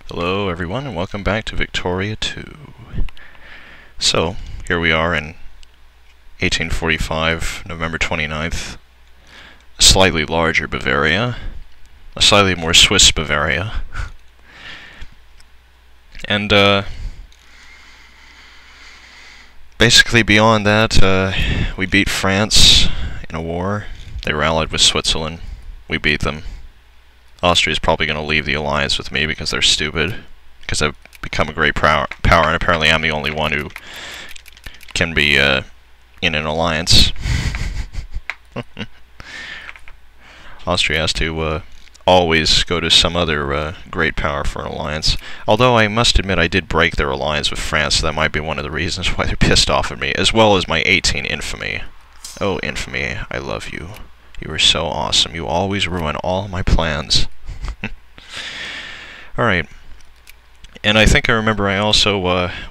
Hello everyone and welcome back to Victoria 2. So, here we are in 1845, November 29th, a slightly larger Bavaria, a slightly more Swiss Bavaria, and basically beyond that, we beat France in a war. They were allied with Switzerland. We beat them. Austria's probably going to leave the alliance with me because they're stupid, because I've become a great power, and apparently I'm the only one who can be in an alliance. Austria has to always go to some other great power for an alliance. Although I must admit I did break their alliance with France, so that might be one of the reasons why they're pissed off at me, as well as my 18 infamy. Oh, infamy, I love you. You are so awesome. You always ruin all my plans. Alright. And I think I remember I also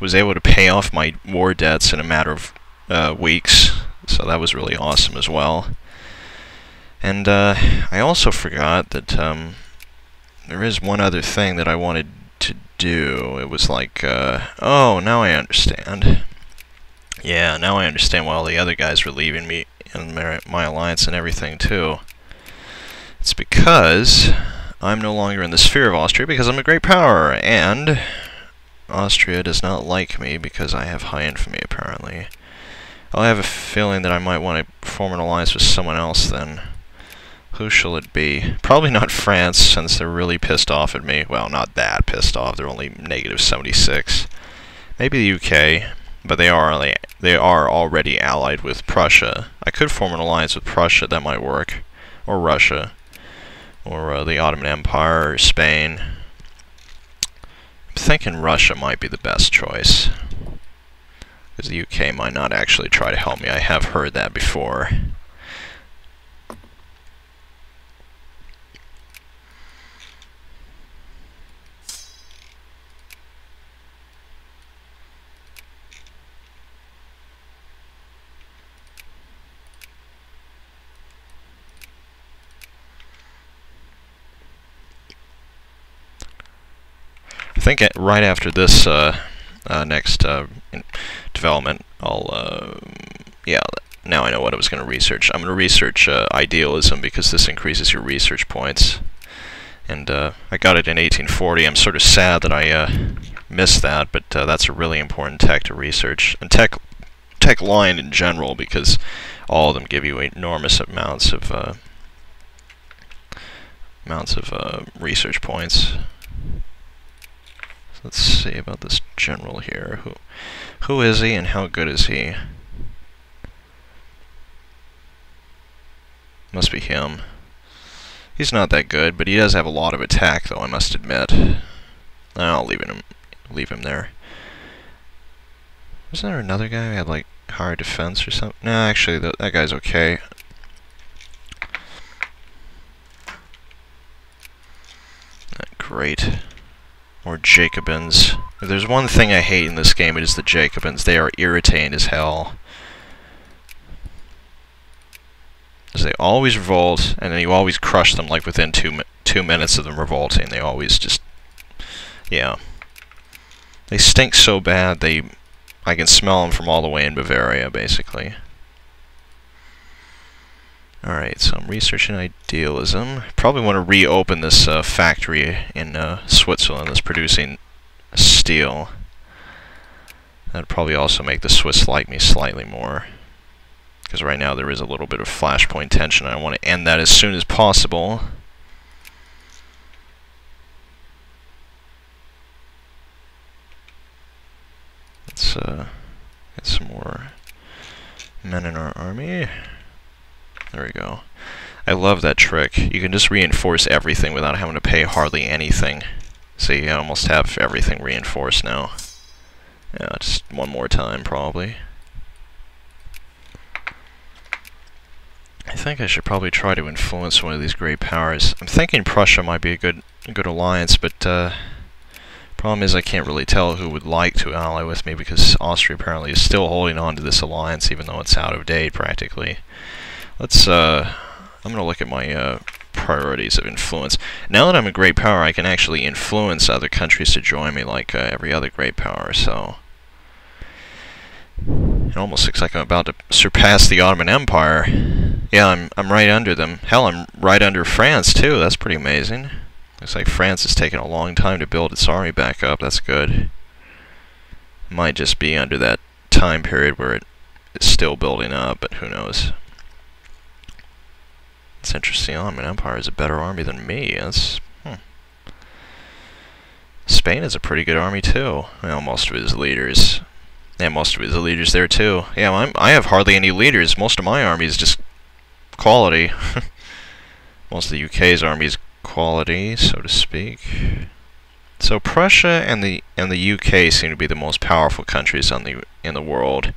was able to pay off my war debts in a matter of weeks. So that was really awesome as well. And I also forgot that there is one other thing that I wanted to do. It was like, oh, now I understand. Yeah, now I understand why all the other guys were leaving me in my alliance and everything too. It's because I'm no longer in the sphere of Austria because I'm a great power, and Austria does not like me because I have high infamy apparently. I have a feeling that I might want to form an alliance with someone else then. Who shall it be? Probably not France, since they're really pissed off at me. Well, not that pissed off, they're only -76. Maybe the UK. But they are already allied with Prussia. I could form an alliance with Prussia, that might work. Or Russia. Or the Ottoman Empire, or Spain. I'm thinking Russia might be the best choice. Because the UK might not actually try to help me. I have heard that before. I think right after this next development, I'll, yeah, now I know what I was going to research. I'm going to research idealism because this increases your research points. And I got it in 1840. I'm sort of sad that I missed that, but that's a really important tech to research. And tech line in general, because all of them give you enormous amounts of research points. Let's see about this general here. Who is he and how good is he? Must be him. He's not that good, but he does have a lot of attack, though, I must admit. I'll leave him there. Wasn't there another guy who had, like, higher defense or something? No, actually, that guy's okay. Great. Or Jacobins. If there's one thing I hate in this game, it is the Jacobins. They are irritating as hell. Because they always revolt, and then you always crush them like within two minutes of them revolting. They always just... yeah. They stink so bad, I can smell them from all the way in Bavaria, basically. Alright, so I'm researching idealism. Probably want to reopen this factory in Switzerland that's producing steel. That'd probably also make the Swiss like me slightly more. Because right now there is a little bit of flashpoint tension, and I want to end that as soon as possible. Let's get some more men in our army. There we go. I love that trick. You can just reinforce everything without having to pay hardly anything. So you almost have everything reinforced now. Yeah, just one more time, probably. I think I should probably try to influence one of these great powers. I'm thinking Prussia might be a good alliance, but problem is I can't really tell who would like to ally with me because Austria apparently is still holding on to this alliance even though it's out of date practically. Let's I'm gonna look at my priorities of influence. Now that I'm a great power, I can actually influence other countries to join me like every other great power, so... It almost looks like I'm about to surpass the Ottoman Empire. Yeah, I'm right under them. Hell, I'm right under France, too. That's pretty amazing. Looks like France has taken a long time to build its army back up. That's good. Might just be under that time period where it is still building up, but who knows. It's interesting. Ottoman Empire is a better army than me. That's... Spain is a pretty good army, too. Well, most of his leaders... Yeah, most of his leaders there too. Yeah, I have hardly any leaders. Most of my army is just quality. Most of the UK's army is quality, so to speak. So Prussia and the UK seem to be the most powerful countries in the world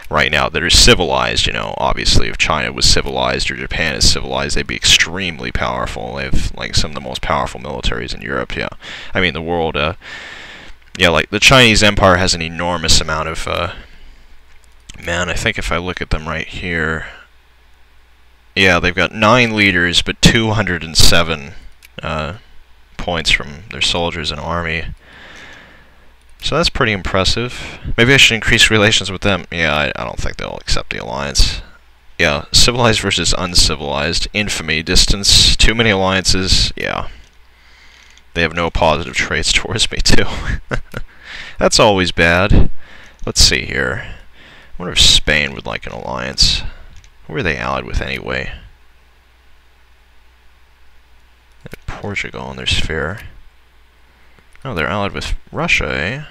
right now that are civilized. You know, obviously, if China was civilized or Japan is civilized, they'd be extremely powerful. They have like some of the most powerful militaries in Europe. Yeah, I mean the world. Yeah, like, the Chinese Empire has an enormous amount of, man, I think if I look at them right here, yeah, they've got 9 leaders, but 207 points from their soldiers and army. So that's pretty impressive. Maybe I should increase relations with them. Yeah, I don't think they'll accept the alliance. Yeah, civilized versus uncivilized, infamy, distance, too many alliances, yeah. They have no positive traits towards me, too. That's always bad. Let's see here. I wonder if Spain would like an alliance. Who are they allied with, anyway? Portugal in their sphere. Oh, they're allied with Russia, eh?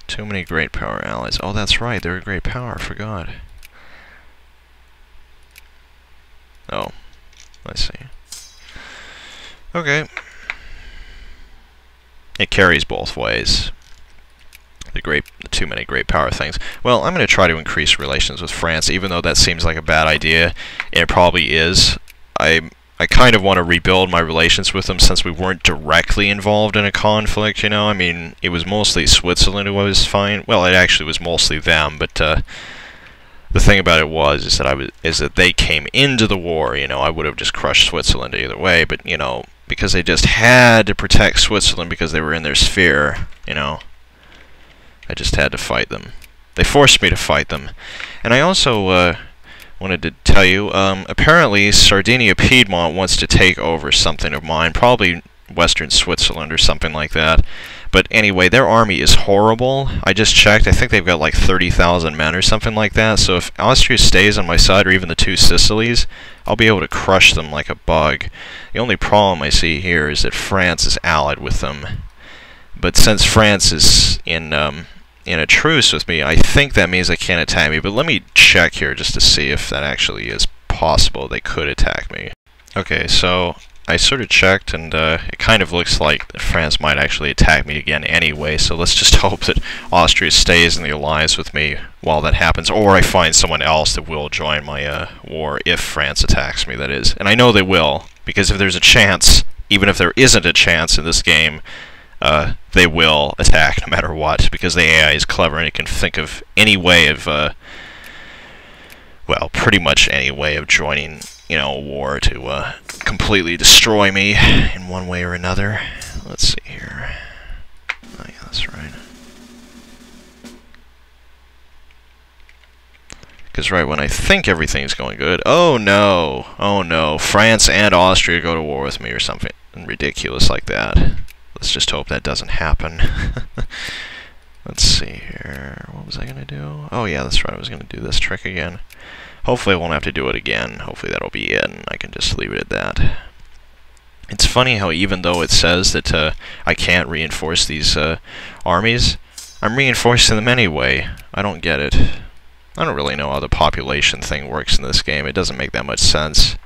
Too many great power allies. Oh, that's right, they're a great power, I forgot. Oh, I see. Okay. It carries both ways. The too many great power things. Well, I'm going to try to increase relations with France, even though that seems like a bad idea, and it probably is. I kind of want to rebuild my relations with them since we weren't directly involved in a conflict, you know? I mean, it was mostly Switzerland who was fine. Well, it actually was mostly them, but the thing about it is that they came into the war, you know? I would have just crushed Switzerland either way, but, you know, because they just had to protect Switzerland because they were in their sphere, you know. I just had to fight them. They forced me to fight them. And I also wanted to tell you, apparently Sardinia Piedmont wants to take over something of mine, probably western Switzerland or something like that. But anyway, their army is horrible. I just checked. I think they've got like 30,000 men or something like that. So if Austria stays on my side, or even the two Sicilies, I'll be able to crush them like a bug. The only problem I see here is that France is allied with them. But since France is in a truce with me, I think that means they can't attack me. But let me check here just to see if that actually is possible. They could attack me. Okay, so I sort of checked, and it kind of looks like France might actually attack me again anyway, so let's just hope that Austria stays in the alliance with me while that happens, or I find someone else that will join my war if France attacks me, that is. And I know they will, because if there's a chance, even if there isn't a chance in this game, they will attack no matter what, because the AI is clever and it can think of any way of, well, pretty much any way of joining, you know, a war to completely destroy me in one way or another. Let's see here. Oh yeah, that's right. Because right when I think everything's going good, oh no, France and Austria go to war with me or something ridiculous like that. Let's just hope that doesn't happen. Let's see here. What was I going to do? Oh yeah, that's right, I was going to do this trick again. Hopefully I won't have to do it again. Hopefully that'll be it, and I can just leave it at that. It's funny how even though it says that I can't reinforce these armies, I'm reinforcing them anyway. I don't get it. I don't really know how the population thing works in this game. It doesn't make that much sense.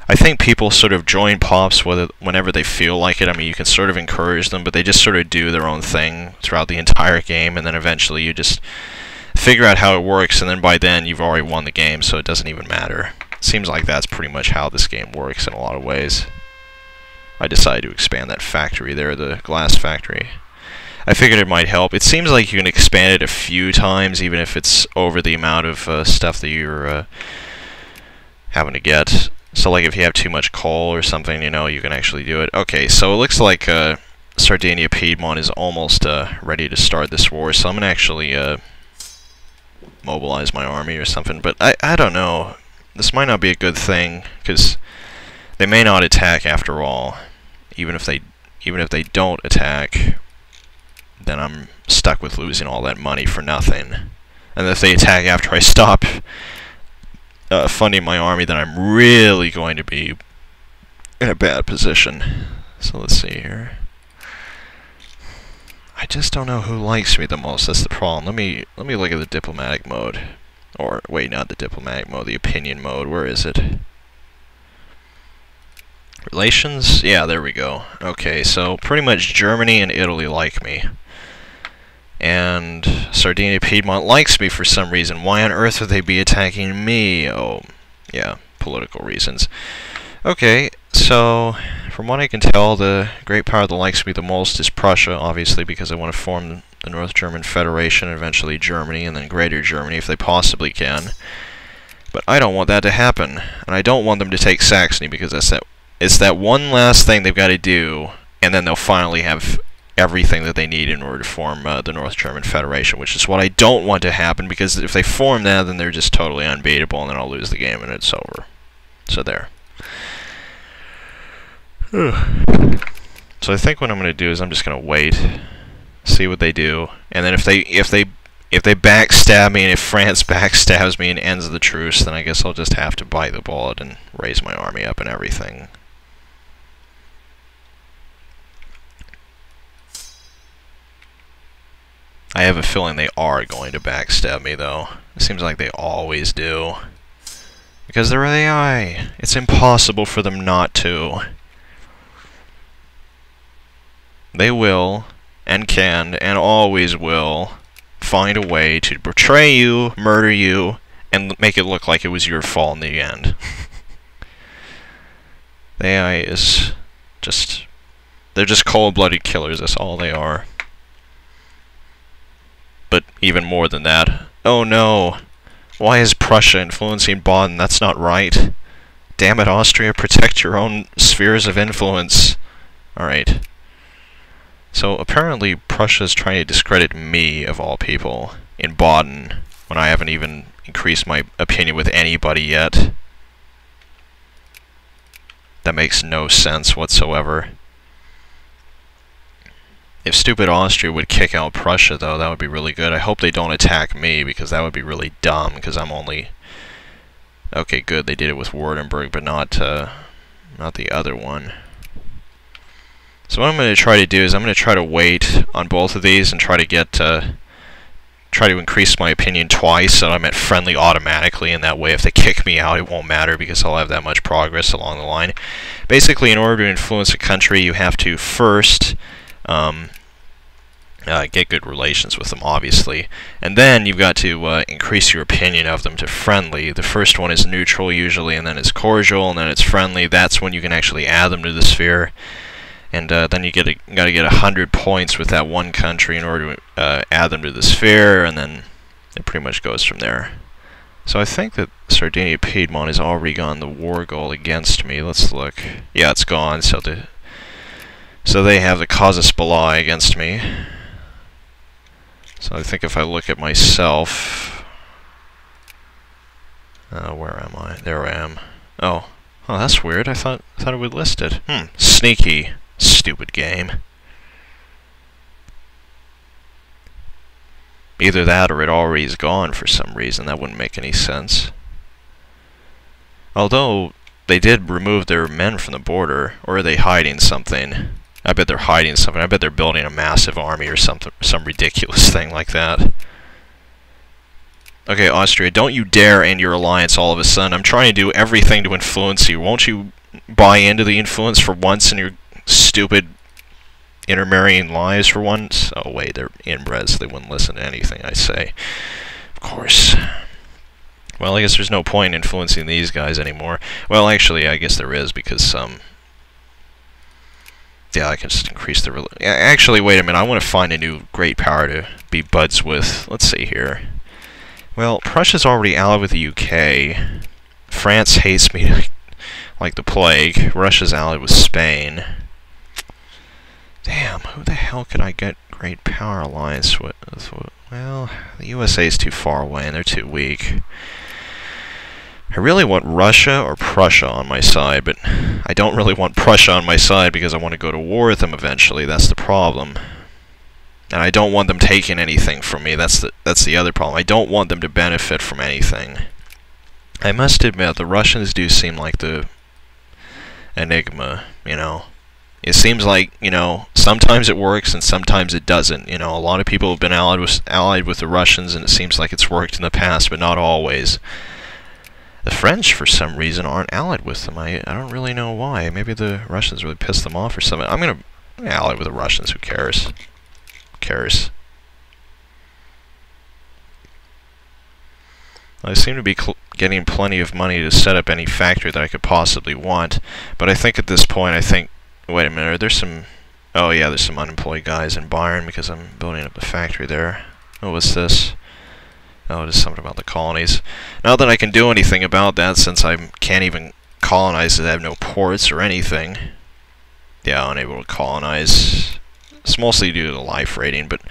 I think people sort of join pops whenever they feel like it. I mean, you can sort of encourage them, but they just sort of do their own thing throughout the entire game, and then eventually you just figure out how it works, and then by then you've already won the game, so it doesn't even matter. It seems like that's pretty much how this game works in a lot of ways. I decided to expand that factory there, the glass factory. I figured it might help. It seems like you can expand it a few times, even if it's over the amount of stuff that you're having to get. So like if you have too much coal or something, you know, you can actually do it. Okay, so it looks like Sardinia Piedmont is almost ready to start this war, so I'm going to actually mobilize my army or something. But I don't know. This might not be a good thing, because they may not attack after all. Even if they don't attack, then I'm stuck with losing all that money for nothing. And if they attack after I stop funding my army, then I'm really going to be in a bad position. So let's see here. I just don't know who likes me the most. That's the problem. Let me look at the diplomatic mode. Or wait, not the diplomatic mode, the opinion mode. Where is it? Relations? Yeah, there we go. Okay, so pretty much Germany and Italy like me. And Sardinia Piedmont likes me for some reason. Why on earth would they be attacking me? Oh, yeah, political reasons. Okay, so from what I can tell, the great power that likes me the most is Prussia, obviously, because I want to form the North German Federation, and eventually Germany, and then Greater Germany if they possibly can. But I don't want that to happen, and I don't want them to take Saxony, because it's that one last thing they've got to do, and then they'll finally have everything that they need in order to form the North German Federation, which is what I don't want to happen, because if they form that, then they're just totally unbeatable, and then I'll lose the game and it's over. So there. So I think what I'm going to do is I'm just going to wait, see what they do, and then if they backstab me, and if France backstabs me and ends the truce, then I guess I'll just have to bite the bullet and raise my army up and everything. I have a feeling they are going to backstab me, though. It seems like they always do. Because they're AI. It's impossible for them not to. They will, and can, and always will, find a way to betray you, murder you, and make it look like it was your fault in the end. The AI is just... they're just cold-blooded killers, that's all they are. But even more than that. Oh no! Why is Prussia influencing Baden? That's not right. Damn it, Austria, protect your own spheres of influence. Alright. So apparently Prussia's trying to discredit me, of all people, in Baden, when I haven't even increased my opinion with anybody yet. That makes no sense whatsoever. If stupid Austria would kick out Prussia, though, that would be really good. I hope they don't attack me, because that would be really dumb, because I'm only... Okay, good, they did it with Württemberg, but not the other one. So what I'm going to try to do is I'm going to try to wait on both of these and try to get... try to increase my opinion twice, so I'm at friendly automatically, and that way if they kick me out, it won't matter, because I'll have that much progress along the line. Basically, in order to influence a country, you have to first... get good relations with them, obviously. And then you've got to increase your opinion of them to friendly. The first one is neutral, usually, and then it's cordial, and then it's friendly. That's when you can actually add them to the sphere. And then you got to get 100 points with that one country in order to add them to the sphere, and then it pretty much goes from there. So I think that Sardinia Piedmont has already gone the war goal against me. Let's look. Yeah, it's gone, so they have the casus belli against me. So I think if I look at myself... where am I? There I am. Oh, that's weird. I thought it would list it. Sneaky. Stupid game. Either that or it already is gone for some reason. That wouldn't make any sense. Although, they did remove their men from the border. Or are they hiding something? I bet they're hiding something. I bet they're building a massive army or something, some ridiculous thing like that. Okay, Austria, don't you dare end your alliance all of a sudden. I'm trying to do everything to influence you. Won't you buy into the influence for once in your stupid intermarrying lives for once? Oh wait, they're inbred, so they wouldn't listen to anything I say. Of course. Well, I guess there's no point in influencing these guys anymore. Well, actually, I guess there is, because yeah, I can just increase the... Actually, wait a minute. I want to find a new great power to be buds with. Let's see here. Well, Prussia's already allied with the UK. France hates me. like the plague. Russia's allied with Spain. Damn, who the hell could I get great power alliance with? Well, the USA is too far away and they're too weak. I really want Russia or Prussia on my side, but I don't really want Prussia on my side because I want to go to war with them eventually. That's the problem. And I don't want them taking anything from me. That's the other problem. I don't want them to benefit from anything. I must admit, the Russians do seem like the enigma, you know. It seems like, you know, sometimes it works and sometimes it doesn't. You know, a lot of people have been allied with the Russians and it seems like it's worked in the past, but not always. The French, for some reason, aren't allied with them. I don't really know why. Maybe the Russians really pissed them off or something. I'm gonna ally with the Russians. Who cares? Who cares? I seem to be getting plenty of money to set up any factory that I could possibly want. But I think at this point, wait a minute, there's some... Oh yeah, there's some unemployed guys in Bayern because I'm building up the factory there. What was this? Oh, just something about the colonies. Not that I can do anything about that since I can't even colonize it. I have no ports or anything. Yeah, unable to colonize. It's mostly due to the life rating, but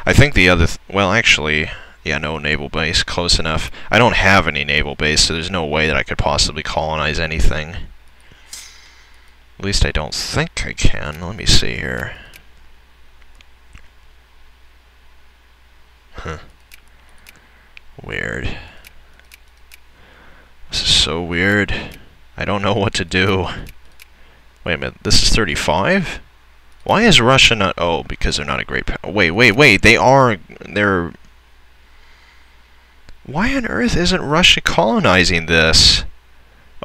I think the other... well, actually, yeah, no naval base. Close enough. I don't have any naval base, so there's no way that I could possibly colonize anything. At least I don't think I can. Let me see here. Huh. Weird. This is so weird. I don't know what to do. Wait a minute, this is 35? Why is Russia not... oh, because they're not a great power. Wait, they're... Why on earth isn't Russia colonizing this?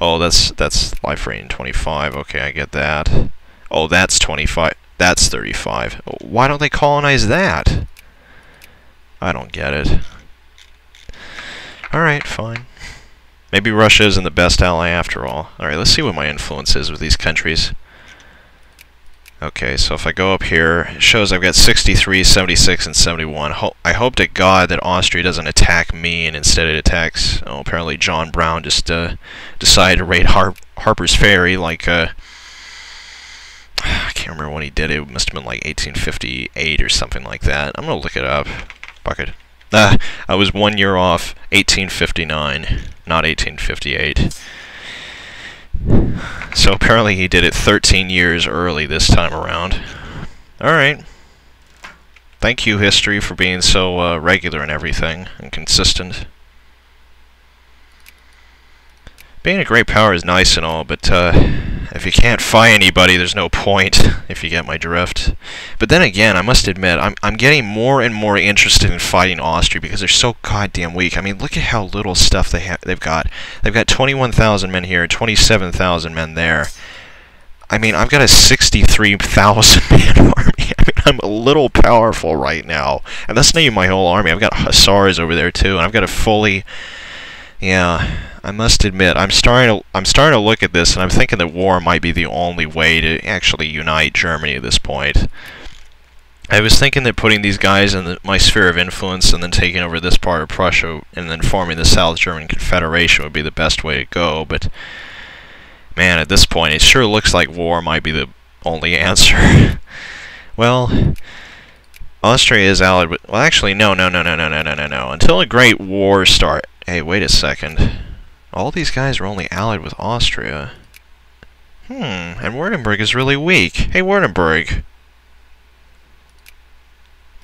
Oh, that's life rating 25. Okay, I get that. Oh, that's 25. That's 35. Why don't they colonize that? I don't get it. Alright, fine. Maybe Russia isn't the best ally after all. Alright, let's see what my influence is with these countries. Okay, so if I go up here, it shows I've got 63, 76, and 71. I hope to God that Austria doesn't attack me and instead it attacks... oh, apparently John Brown just decided to raid Harper's Ferry like... I can't remember when he did it. It must have been like 1858 or something like that. I'm gonna look it up. Fuck it. I was 1 year off, 1859, not 1858. So apparently he did it 13 years early this time around. Alright. Thank you, history, for being so regular and everything, and consistent. Being a great power is nice and all, but if you can't fight anybody, there's no point, if you get my drift. But then again, I must admit, I'm getting more and more interested in fighting Austria because they're so goddamn weak. I mean, look at how little stuff they've got. They've got 21,000 men here, 27,000 men there. I mean, I've got a 63,000 man army. I mean, I'm a little powerful right now. And that's not even my whole army. I've got hussars over there too, and I've got a fully... yeah, I must admit, I'm starting to look at this, and I'm thinking that war might be the only way to actually unite Germany at this point. I was thinking that putting these guys in my sphere of influence and then taking over this part of Prussia and then forming the South German Confederation would be the best way to go, but man, at this point, it sure looks like war might be the only answer. Well, Austria is allied with... well, actually, no. Until a great war starts... hey, wait a second. All these guys are only allied with Austria. And Württemberg is really weak. Hey, Württemberg.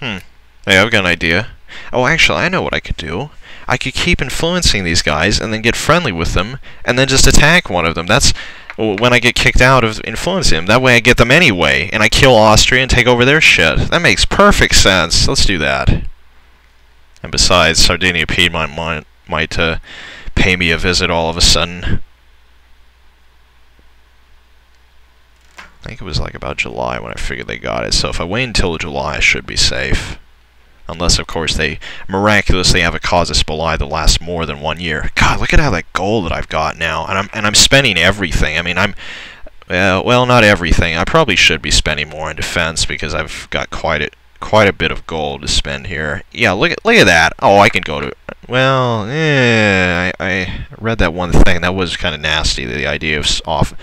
Hey, I've got an idea. Oh, actually, I know what I could do. I could keep influencing these guys and then get friendly with them and then just attack one of them. That's when I get kicked out of influencing them. That way I get them anyway, and I kill Austria and take over their shit. That makes perfect sense. Let's do that. And besides, Sardinia Piedmont might pay me a visit all of a sudden. I think it was like about July when I figured they got it, so if I wait until July I should be safe. Unless, of course, they miraculously have a casus belli that lasts more than 1 year. God, look at how that gold that I've got now, and I'm spending everything. I mean, well, not everything. I probably should be spending more on defense because I've got quite quite a bit of gold to spend here. Yeah, look at that. Oh, I can go to. Well, I read that one thing. That was kind of nasty. The idea of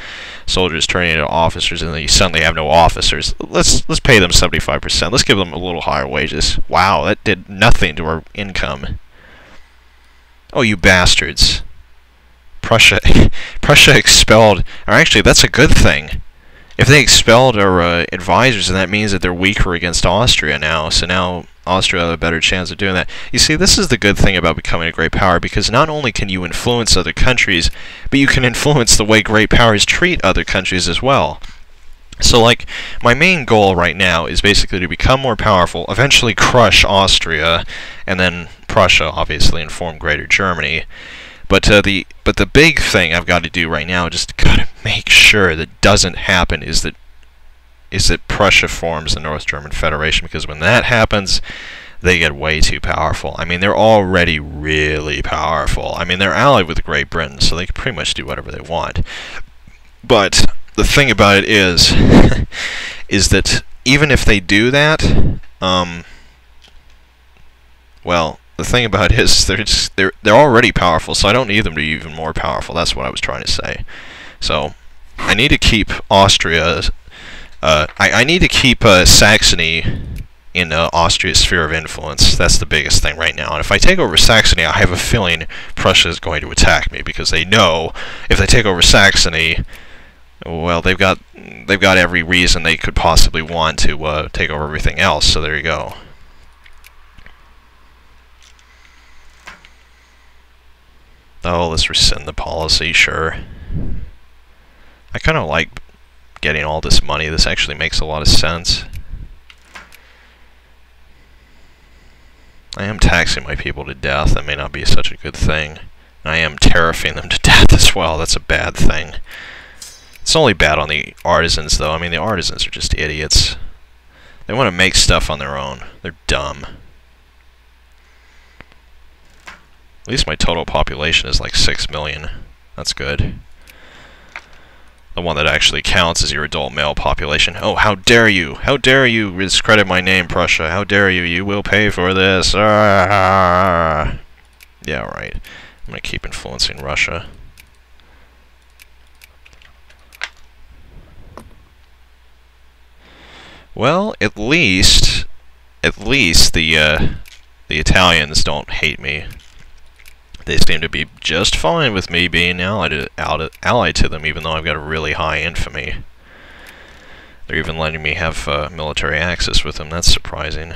soldiers turning into officers and then you suddenly have no officers. Let's pay them 75%. Let's give them a little higher wages. Wow, that did nothing to our income. Oh, you bastards! Prussia expelled. Or actually, that's a good thing. If they expelled our advisors, then that means that they're weaker against Austria now. So now Austria have a better chance of doing that. You see, this is the good thing about becoming a great power, because not only can you influence other countries, but you can influence the way great powers treat other countries as well. So, like, my main goal right now is basically to become more powerful, eventually crush Austria, and then Prussia, obviously, and form Greater Germany. But the big thing I've got to do right now, just gotta make sure that doesn't happen, is that Prussia forms the North German Federation, because when that happens, they get way too powerful. I mean, they're already really powerful. I mean, they're allied with Great Britain, so they can pretty much do whatever they want. But the thing about it is, is that even if they do that, well, the thing about it is they're already powerful, so I don't need them to be even more powerful. That's what I was trying to say. So I need to keep Austria. I need to keep Saxony in Austria's sphere of influence. That's the biggest thing right now. And if I take over Saxony, I have a feeling Prussia is going to attack me, because they know if they take over Saxony, well, they've got every reason they could possibly want to take over everything else. So there you go. Oh, let's rescind the policy, sure. I kind of like getting all this money. This actually makes a lot of sense. I am taxing my people to death. That may not be such a good thing. I am tariffing them to death as well. That's a bad thing. It's only bad on the artisans, though. I mean, the artisans are just idiots. They want to make stuff on their own. They're dumb. At least my total population is like 6 million. That's good. The one that actually counts is your adult male population. Oh, how dare you! How dare you discredit my name, Prussia! How dare you! You will pay for this! Yeah, right. I'm gonna keep influencing Russia. Well, at least the Italians don't hate me. They seem to be just fine with me being allied to them, even though I've got a really high infamy. They're even letting me have military access with them. That's surprising.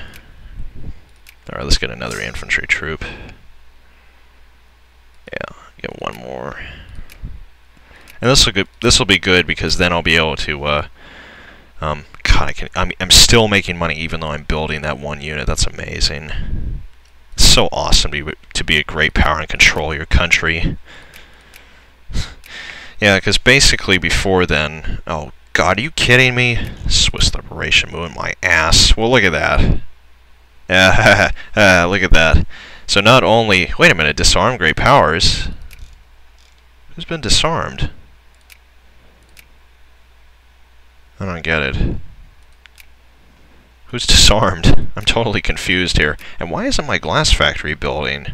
Alright, let's get another infantry troop. Yeah, get one more. And this will be good, because then I'll be able to God, I'm still making money even though I'm building that one unit. That's amazing. It's so awesome to be a great power and control your country. Yeah, because basically before then... Oh, God, are you kidding me? Swiss liberation moving my ass. Well, look at that. Look at that. So not only... Wait a minute, disarm great powers? Who's been disarmed? I don't get it. Who's disarmed? I'm totally confused here. And why isn't my glass factory building?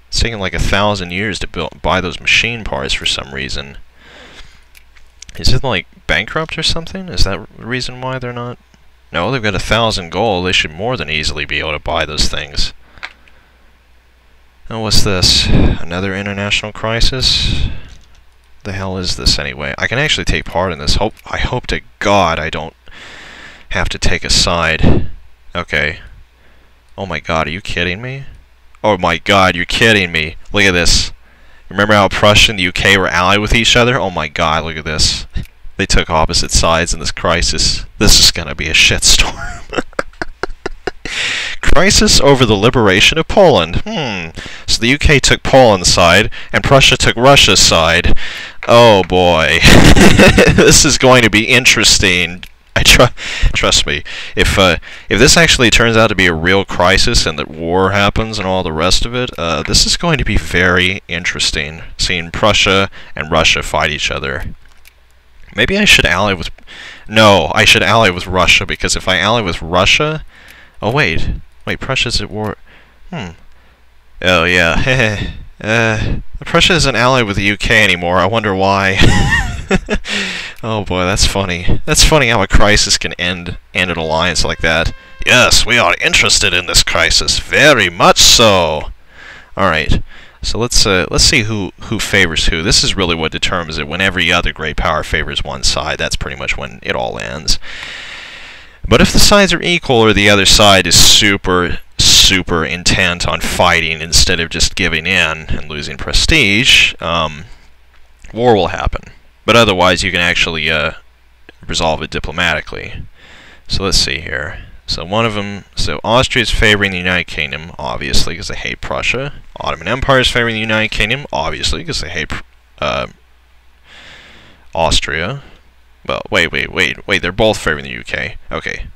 It's taking like 1,000 years to buy those machine parts for some reason. Is it like bankrupt or something? Is that the reason why they're not? No, they've got 1,000 gold. They should more than easily be able to buy those things. Oh, what's this? Another international crisis? The hell is this anyway? I can actually take part in this. I hope to God I don't have to take a side. Okay. Oh my God, are you kidding me? Oh my God, you're kidding me. Look at this. Remember how Prussia and the UK were allied with each other? Oh my God, look at this. They took opposite sides in this crisis. This is gonna be a shitstorm. Crisis over the liberation of Poland. So the UK took Poland's side, and Prussia took Russia's side. Oh boy. This is going to be interesting. Trust me. If this actually turns out to be a real crisis and that war happens and all the rest of it, this is going to be very interesting, seeing Prussia and Russia fight each other. Maybe I should ally with... No, I should ally with Russia, because if I ally with Russia, Oh, wait. Wait, Prussia's at war. Oh, yeah. Prussia isn't allied with the UK anymore. I wonder why. Oh boy, that's funny. That's funny how a crisis can end an alliance like that. Yes, we are interested in this crisis. Very much so. Alright. So let's see who favors who. This is really what determines it. When every other great power favors one side, that's pretty much when it all ends. But if the sides are equal, or the other side is super intent on fighting instead of just giving in and losing prestige, war will happen. But otherwise, you can actually resolve it diplomatically. So let's see here. So one of them, so Austria is favoring the United Kingdom, obviously, because they hate Prussia. Ottoman Empire is favoring the United Kingdom, obviously, because they hate Austria. Well, wait, they're both favoring the UK. Okay.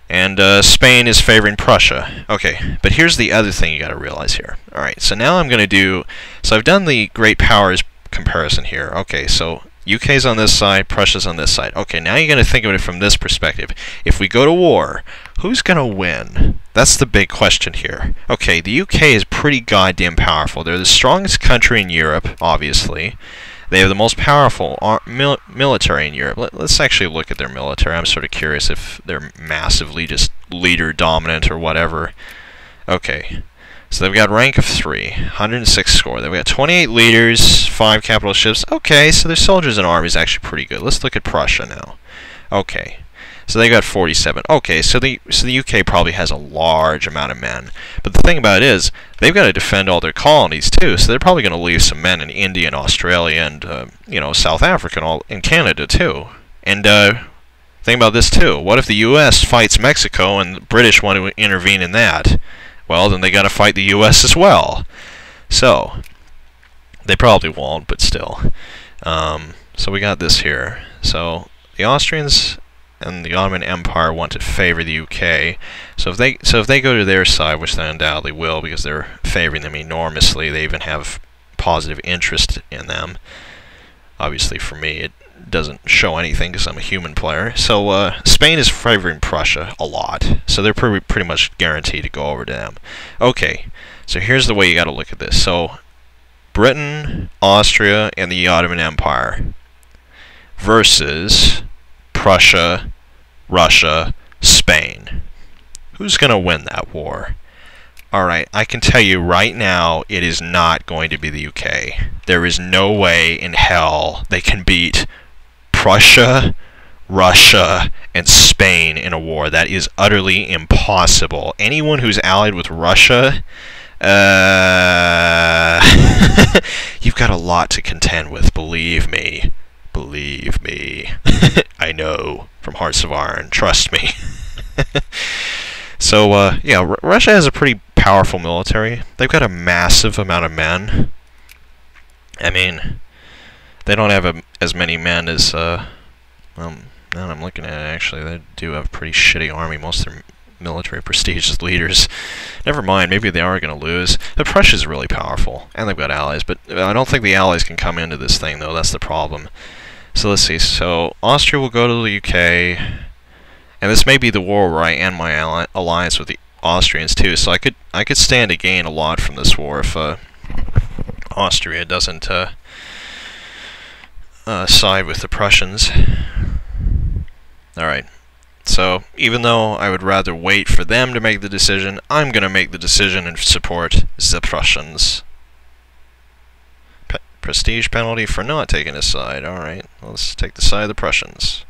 And Spain is favoring Prussia. Okay, but here's the other thing you got to realize here. Alright, so now I'm going to do... So I've done the great powers comparison here. Okay, so UK's on this side, Prussia's on this side. Okay, now you're going to think of it from this perspective. If we go to war, who's going to win? That's the big question here. Okay, the UK is pretty goddamn powerful. They're the strongest country in Europe, obviously. They have the most powerful military in Europe. Let's actually look at their military. I'm sort of curious if they're massively just leader dominant or whatever. Okay, so they've got rank of 3, 106 score. They've got 28 leaders, 5 capital ships. Okay, so their soldiers and army is actually pretty good. Let's look at Prussia now. Okay, so they got 47. Okay, so the UK probably has a large amount of men. But the thing about it is, they've got to defend all their colonies too, so they're probably going to leave some men in India and Australia and, you know, South Africa and all, in Canada too. And think about this too. What if the US fights Mexico and the British want to intervene in that? Well, then they got to fight the US as well. So, they probably won't, but still. So we got this here. So, the Austrians and the Ottoman Empire want to favor the UK. So if they go to their side, which they undoubtedly will, because they're favoring them enormously, they even have positive interest in them. Obviously, for me, it doesn't show anything because I'm a human player. So Spain is favoring Prussia a lot, so they're pretty much guaranteed to go over to them. Okay, so here's the way you got to look at this. So Britain, Austria, and the Ottoman Empire versus Prussia, Russia, Spain. Who's going to win that war? Alright, I can tell you right now, it is not going to be the UK. There is no way in hell they can beat Prussia, Russia, and Spain in a war. That is utterly impossible. Anyone who's allied with Russia, you've got a lot to contend with, believe me. Believe me. I know from Hearts of Iron. Trust me. So, yeah, Russia has a pretty powerful military. They've got a massive amount of men. I mean, they don't have as many men as, now I'm looking at it, actually, they do have a pretty shitty army. Most of their military prestige as leaders. Never mind, maybe they are going to lose. But Prussia's really powerful, and they've got allies, but I don't think the allies can come into this thing, though. That's the problem. So let's see. So Austria will go to the UK, and this may be the war where I end my alliance with the Austrians too. So I could stand to gain a lot from this war if Austria doesn't side with the Prussians. All right. So even though I would rather wait for them to make the decision, I'm going to make the decision and support the Prussians. Prestige penalty for not taking a side. Alright, let's take the side of the Prussians.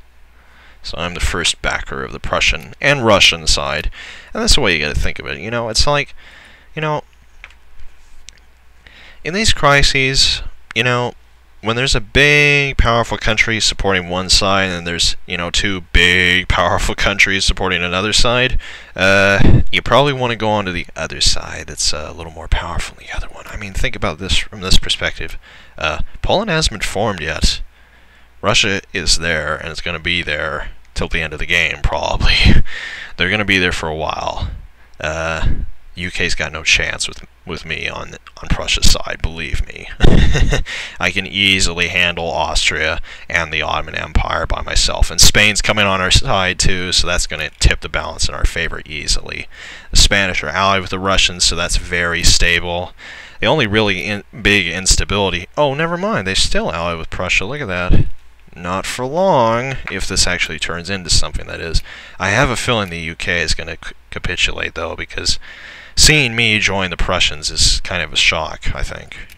So I'm the first backer of the Prussian and Russian side. And that's the way you gotta think of it. You know, it's like, you know, in these crises, you know, when there's a big, powerful country supporting one side, and there's, you know, 2 big, powerful countries supporting another side, you probably want to go on to the other side that's a little more powerful than the other one. I mean, think about this from this perspective. Poland hasn't been formed yet. Russia is there, and it's going to be there till the end of the game, probably. They're going to be there for a while. UK's got no chance with me on Prussia's side, believe me. I can easily handle Austria and the Ottoman Empire by myself, and Spain's coming on our side too, so that's going to tip the balance in our favor easily. The Spanish are allied with the Russians, so that's very stable. The only really big instability... Oh, never mind, they still allied with Prussia, look at that. Not for long, if this actually turns into something, that is. I have a feeling the UK is going to capitulate, though, because seeing me join the Prussians is kind of a shock, I think.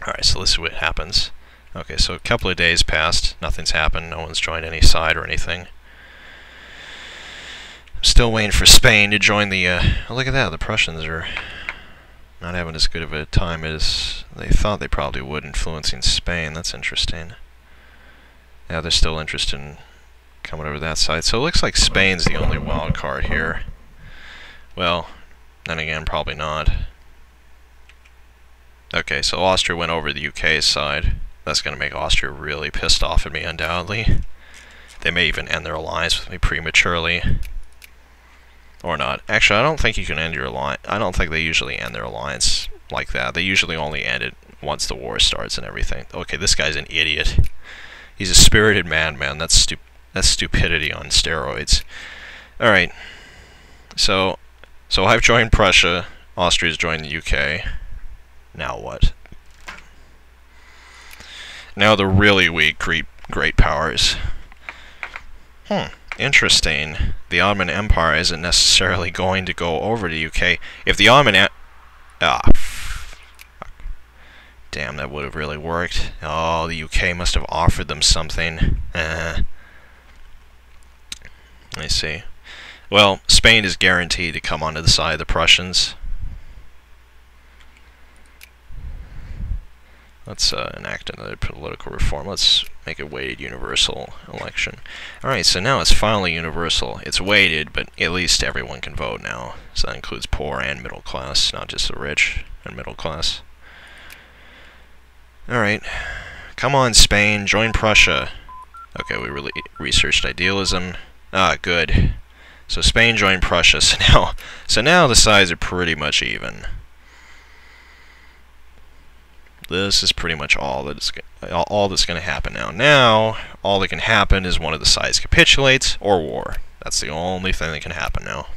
Alright, so let's see what happens. Okay, so a couple of days passed, nothing's happened, no one's joined any side or anything. I'm still waiting for Spain to join the... oh, look at that, the Prussians are not having as good of a time as they thought they probably would, influencing Spain. That's interesting. Yeah, they're still interested in coming over that side. So it looks like Spain's the only wild card here. Well, then again, probably not. Okay, so Austria went over the UK's side. That's going to make Austria really pissed off at me, undoubtedly. They may even end their alliance with me prematurely. Or not. Actually, I don't think you can end your alliance. I don't think they usually end their alliance like that. They usually only end it once the war starts and everything. Okay, this guy's an idiot. He's a spirited madman. That's stupidity on steroids. Alright. So I've joined Prussia. Austria's joined the UK. Now what? Now the really weak great powers. Interesting. The Ottoman Empire isn't necessarily going to go over to the UK. If the Ottoman damn, that would have really worked. Oh, the UK must have offered them something. Let me see. Well, Spain is guaranteed to come onto the side of the Prussians. Let's enact another political reform. Let's make a weighted universal election. Alright, so now it's finally universal. It's weighted, but at least everyone can vote now. So that includes poor and middle class, not just the rich and middle class. Alright, come on Spain, join Prussia. Okay, we really researched idealism. Ah, good. So Spain joined Prussia, so now the sides are pretty much even. This is pretty much all that's going to happen now. Now, all that can happen is one of the sides capitulates or war. That's the only thing that can happen now.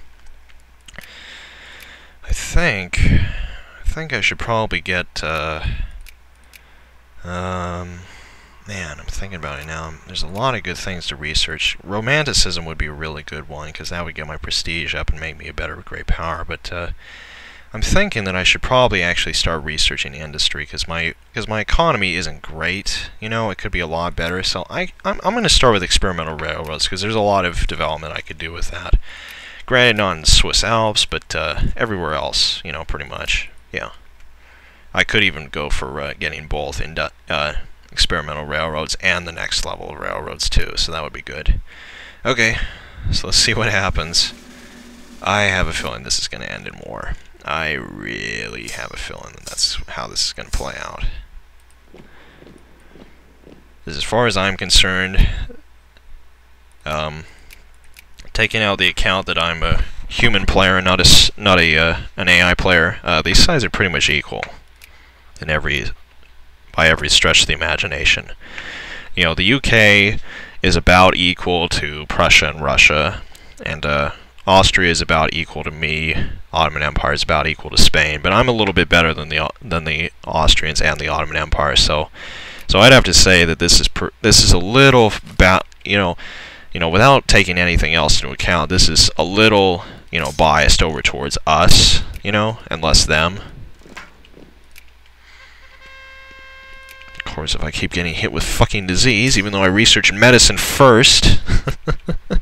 I think I should probably get man, I'm thinking about it now. There's a lot of good things to research. Romanticism would be a really good one, because that would get my prestige up and make me a better great power. But I'm thinking that I should probably actually start researching the industry, because my economy isn't great. You know, it could be a lot better. So I'm going to start with experimental railroads, because there's a lot of development I could do with that. Granted, not in the Swiss Alps, but everywhere else, you know, pretty much. Yeah. I could even go for getting both in experimental railroads and the next level of railroads too, so that would be good. Okay, so let's see what happens. I have a feeling this is going to end in war. I really have a feeling that that's how this is going to play out. As far as I'm concerned, taking out the account that I'm a human player and not an AI player, these sides are pretty much equal in by every stretch of the imagination. You know, the UK is about equal to Prussia and Russia, and Austria is about equal to me. Ottoman Empire is about equal to Spain, but I'm a little bit better than the Austrians and the Ottoman Empire. So I'd have to say that this is a little you know, without taking anything else into account, this is a little, you know, biased over towards us, you know, and less them. Of course, if I keep getting hit with fucking disease, even though I researched medicine first, and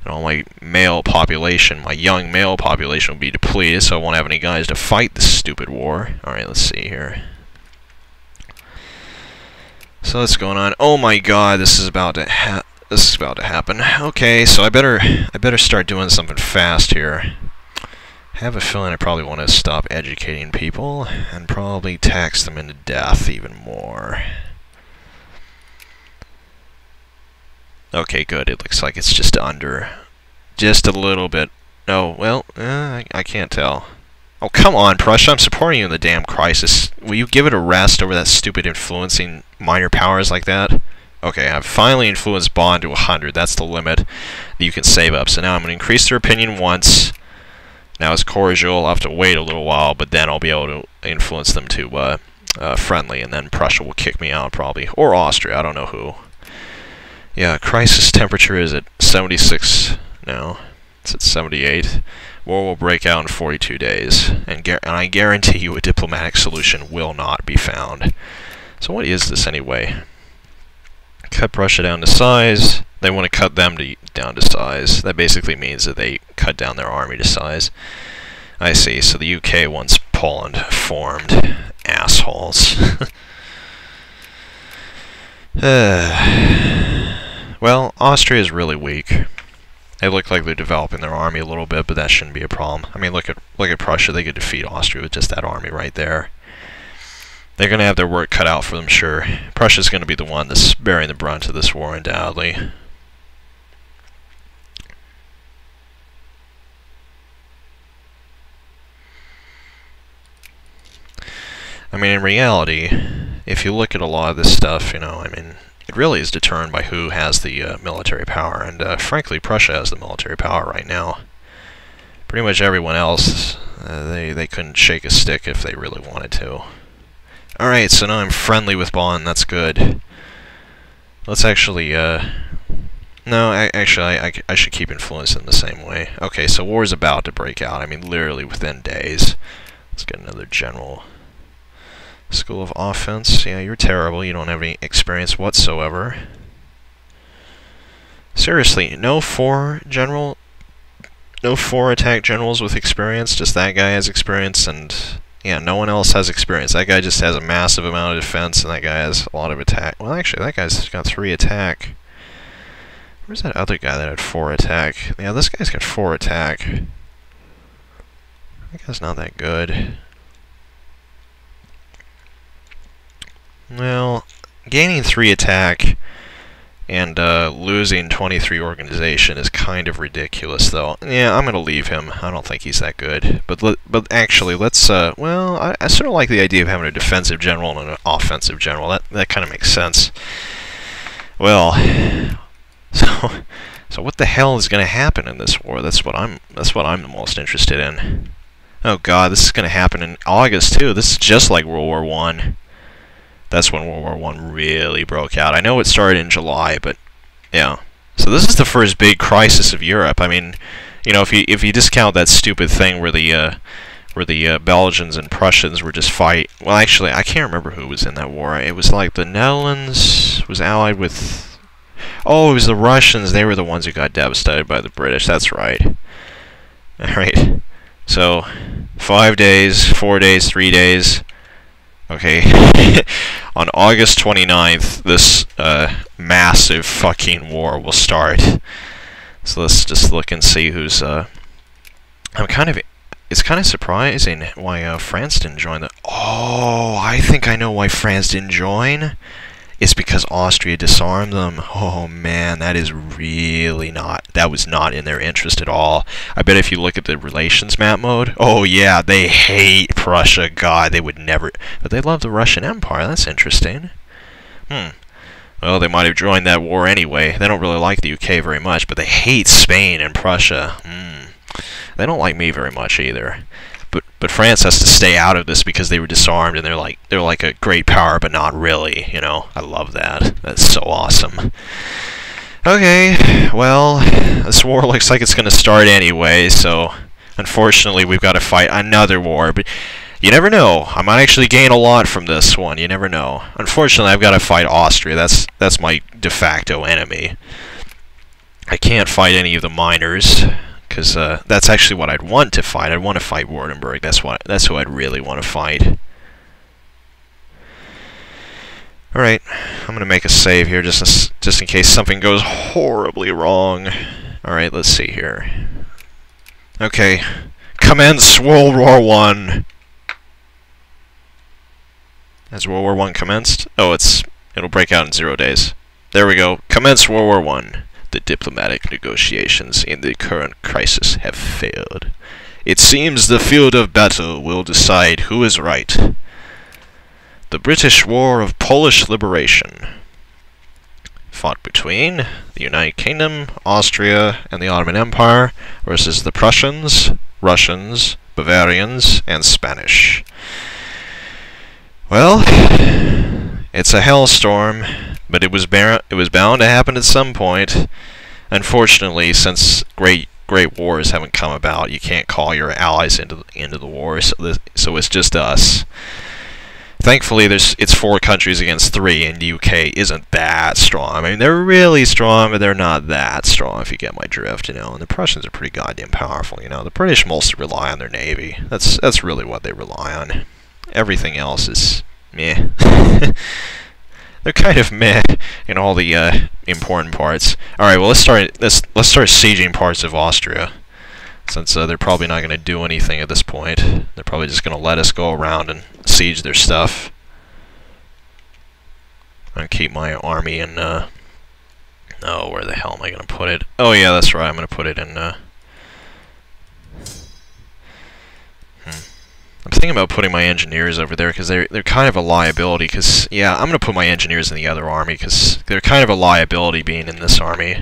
all my male population, my young male population will be depleted, so I won't have any guys to fight this stupid war. Alright, let's see here. So what's going on? Oh my god, this is about to happen. Okay, so I better start doing something fast here. I have a feeling I probably want to stop educating people and probably tax them into death even more. Okay, good. It looks like it's just a little bit No, well, I can't tell. Oh, come on, Prussia, I'm supporting you in the damn crisis. Will you give it a rest over that stupid influencing minor powers like that? Okay, I've finally influenced Bonn to 100. That's the limit that you can save up. So now I'm going to increase their opinion once. Now it's cordial. I'll have to wait a little while, but then I'll be able to influence them to friendly, and then Prussia will kick me out probably. Or Austria, I don't know who. Yeah, crisis temperature is at 76 now. It's at 78. War will break out in 42 days, and I guarantee you a diplomatic solution will not be found. So what is this anyway? Cut Prussia down to size. They want to cut them down to size. That basically means that they cut down their army to size. I see. So the UK wants Poland formed. Assholes. Well, Austria is really weak. They look like they're developing their army a little bit, but that shouldn't be a problem. I mean, look at Prussia. They could defeat Austria with just that army right there. They're going to have their work cut out for them, sure. Prussia's going to be the one that's bearing the brunt of this war, undoubtedly. I mean, in reality, if you look at a lot of this stuff, you know, I mean, it really is determined by who has the military power, and frankly, Prussia has the military power right now. Pretty much everyone else, they couldn't shake a stick if they really wanted to. Alright, so now I'm friendly with Bonn, that's good. Let's actually, no, actually, I should keep influencing the same way. Okay, so war's about to break out, I mean, literally within days. Let's get another general. School of Offense, yeah, you're terrible, you don't have any experience whatsoever. Seriously, no four attack generals with experience, just that guy has experience, and yeah, no one else has experience. That guy just has a massive amount of defense, and that guy has a lot of attack. Well, actually, that guy's got 3 attack. Where's that other guy that had 4 attack? Yeah, this guy's got 4 attack. That guy's not that good. Well, gaining 3 attack and losing 23 organization is kind of ridiculous, though. Yeah, I'm going to leave him. I don't think he's that good. But actually, let's, well, I sort of like the idea of having a defensive general and an offensive general. That kind of makes sense. Well, so what the hell is going to happen in this war? That's what I'm the most interested in. Oh God, this is going to happen in August too. This is just like World War I. That's when World War I really broke out. I know it started in July, but yeah. So this is the first big crisis of Europe. I mean, you know, if you discount that stupid thing where the Belgians and Prussians were just fight. Well, actually, I can't remember who was in that war. It was like the Netherlands was allied with. Oh, it was the Russians. They were the ones who got devastated by the British. That's right. All right. So 5 days, 4 days, 3 days. Okay, on August 29th, this massive fucking war will start. So let's just look and see who's. It's kind of surprising why France didn't join the. Oh, I think I know why France didn't join. It's because Austria disarmed them. Oh man, that is really not. That was not in their interest at all. I bet if you look at the relations map mode, oh yeah, they hate Prussia. God, they would never. But they love the Russian Empire. That's interesting. Well, they might have joined that war anyway. They don't really like the UK very much, but they hate Spain and Prussia. They don't like me very much either. But France has to stay out of this because they were disarmed, and they're like a great power, but not really. You know, I love that. That's so awesome. Okay, well, this war looks like it's going to start anyway. So, unfortunately, we've got to fight another war. But you never know. I might actually gain a lot from this one. You never know. Unfortunately, I've got to fight Austria. That's my de facto enemy. I can't fight any of the miners. Because that's actually what I'd want to fight. I'd want to fight Wartenberg. That's who I'd really want to fight. Alright, I'm going to make a save here just in case something goes horribly wrong. Alright, let's see here. Okay, commence World War I. Has World War I commenced? Oh, it'll break out in 0 days. There we go. Commence World War I. The diplomatic negotiations in the current crisis have failed. It seems the field of battle will decide who is right. The British War of Polish Liberation, fought between the United Kingdom, Austria, and the Ottoman Empire versus the Prussians, Russians, Bavarians, and Spanish. Well, it's a hellstorm, but it was bound to happen at some point. Unfortunately, since great wars haven't come about, you can't call your allies into the war, so it's just us. Thankfully, it's 4 countries against 3, and the UK isn't that strong. I mean, they're really strong, but they're not that strong, if you get my drift, you know. And the Prussians are pretty goddamn powerful, you know. The British mostly rely on their navy. That's really what they rely on. Everything else is meh. They're kind of meh in all the important parts. All right, well, let's start sieging parts of Austria, since they're probably not going to do anything at this point. They're probably just going to let us go around and siege their stuff. And keep my army in, oh, where the hell am I going to put it? Oh yeah, that's right, I'm going to put it in, I'm thinking about putting my engineers over there, because they're kind of a liability, because, yeah, I'm going to put my engineers in the other army, because they're kind of a liability being in this army.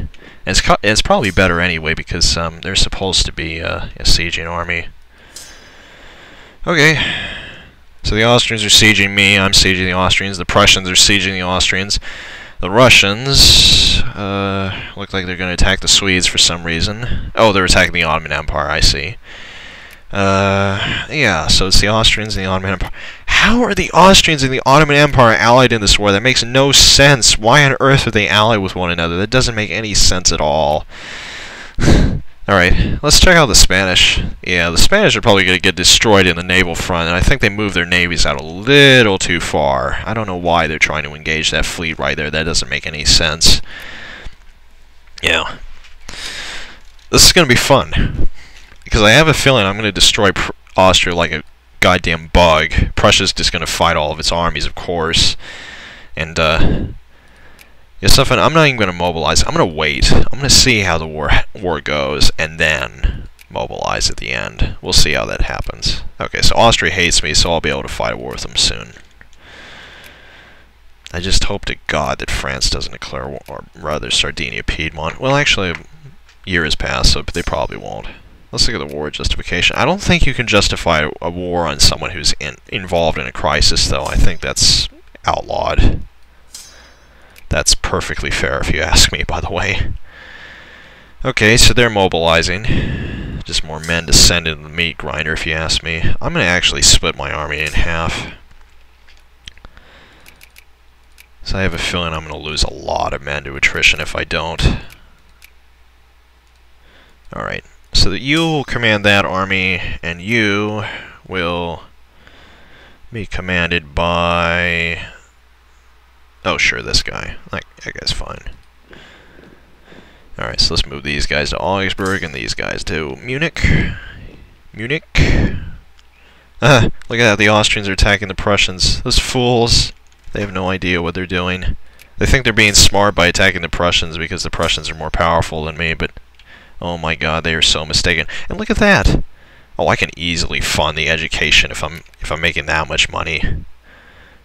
And it's probably better anyway, because they're supposed to be a sieging army. Okay. So the Austrians are sieging me, I'm sieging the Austrians, the Prussians are sieging the Austrians. The Russians look like they're going to attack the Swedes for some reason. Oh, they're attacking the Ottoman Empire, I see. Yeah, so it's the Austrians and the Ottoman Empire. How are the Austrians and the Ottoman Empire allied in this war? That makes no sense. Why on earth would they ally with one another? That doesn't make any sense at all. Alright, let's check out the Spanish. Yeah, the Spanish are probably going to get destroyed in the naval front, and I think they moved their navies out a little too far. I don't know why they're trying to engage that fleet right there. That doesn't make any sense. Yeah. This is going to be fun, because I have a feeling I'm going to destroy Austria like a goddamn bug. Prussia's just going to fight all of its armies, of course. And, yeah, something, I'm not even going to mobilize. I'm going to wait. I'm going to see how the war goes, and then mobilize at the end. We'll see how that happens. Okay, so Austria hates me, so I'll be able to fight a war with them soon. I just hope to God that France doesn't declare war, or rather Sardinia, Piedmont. Well, actually, a year has passed, so they probably won't. Let's look at the war justification. I don't think you can justify a war on someone who's involved in a crisis, though. I think that's outlawed. That's perfectly fair, if you ask me, by the way. Okay, so they're mobilizing. Just more men to send into the meat grinder, if you ask me. I'm going to actually split my army in half. So I have a feeling I'm going to lose a lot of men to attrition if I don't. Alright. So that you will command that army, and you will be commanded by... Oh, sure, this guy. That guy's fine. Alright, so let's move these guys to Augsburg, and these guys to Munich. Munich. Ah, look at that, the Austrians are attacking the Prussians. Those fools. They have no idea what they're doing. They think they're being smart by attacking the Prussians because the Prussians are more powerful than me, but... Oh my God, they are so mistaken. And look at that. Oh, I can easily fund the education if I'm making that much money.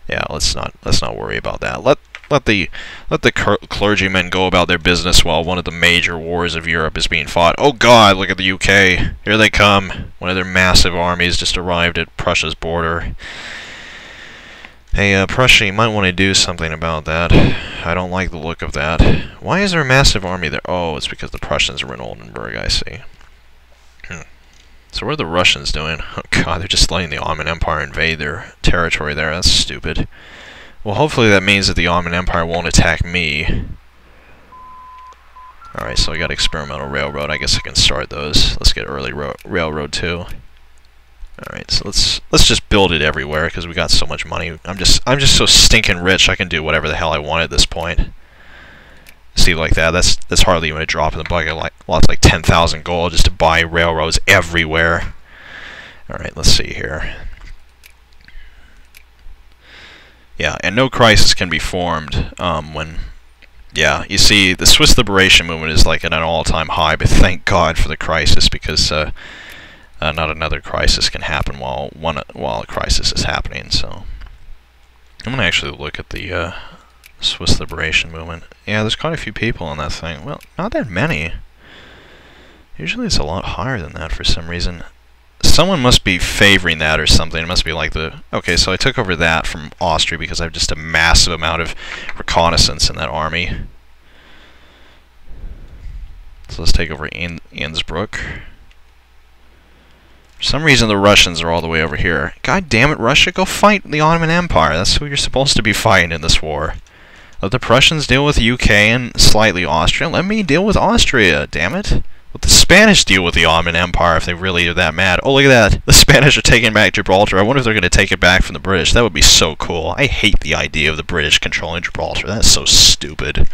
Yeah, let's not worry about that. Let the clergymen go about their business while one of the major wars of Europe is being fought. Oh God, look at the UK. Here they come. One of their massive armies just arrived at Prussia's border. Hey, Prussia, you might want to do something about that. I don't like the look of that. Why is there a massive army there? Oh, it's because the Prussians are in Oldenburg, I see. So what are the Russians doing? Oh God, they're just letting the Ottoman Empire invade their territory there. That's stupid. Well, hopefully that means that the Ottoman Empire won't attack me. Alright, so I got experimental railroad. I guess I can start those. Let's get early railroad too. Alright, so let's just build it everywhere because we got so much money. I'm just so stinking rich I can do whatever the hell I want at this point. See, like that, that's hardly even a drop in the bucket. I lost like 10,000 gold just to buy railroads everywhere. Alright, let's see here. Yeah, and no crisis can be formed when Yeah, you see, the Swiss liberation movement is like at an all-time high, but thank God for the crisis, because not another crisis can happen while a crisis is happening. So I'm gonna actually look at the Swiss liberation movement. Yeah, there's quite a few people on that thing. Well, not that many. Usually it's a lot higher than that for some reason. Someone must be favoring that or something. It must be like the... Okay, so I took over that from Austria because I have just a massive amount of reconnaissance in that army. So let's take over Innsbruck. For some reason the Russians are all the way over here. God damn it, Russia, go fight the Ottoman Empire. That's who you're supposed to be fighting in this war. Let the Prussians deal with UK and slightly Austria. Let me deal with Austria, damn it. Let the Spanish deal with the Ottoman Empire if they really are that mad. Oh, look at that. The Spanish are taking back Gibraltar. I wonder if they're going to take it back from the British. That would be so cool. I hate the idea of the British controlling Gibraltar. That's so stupid.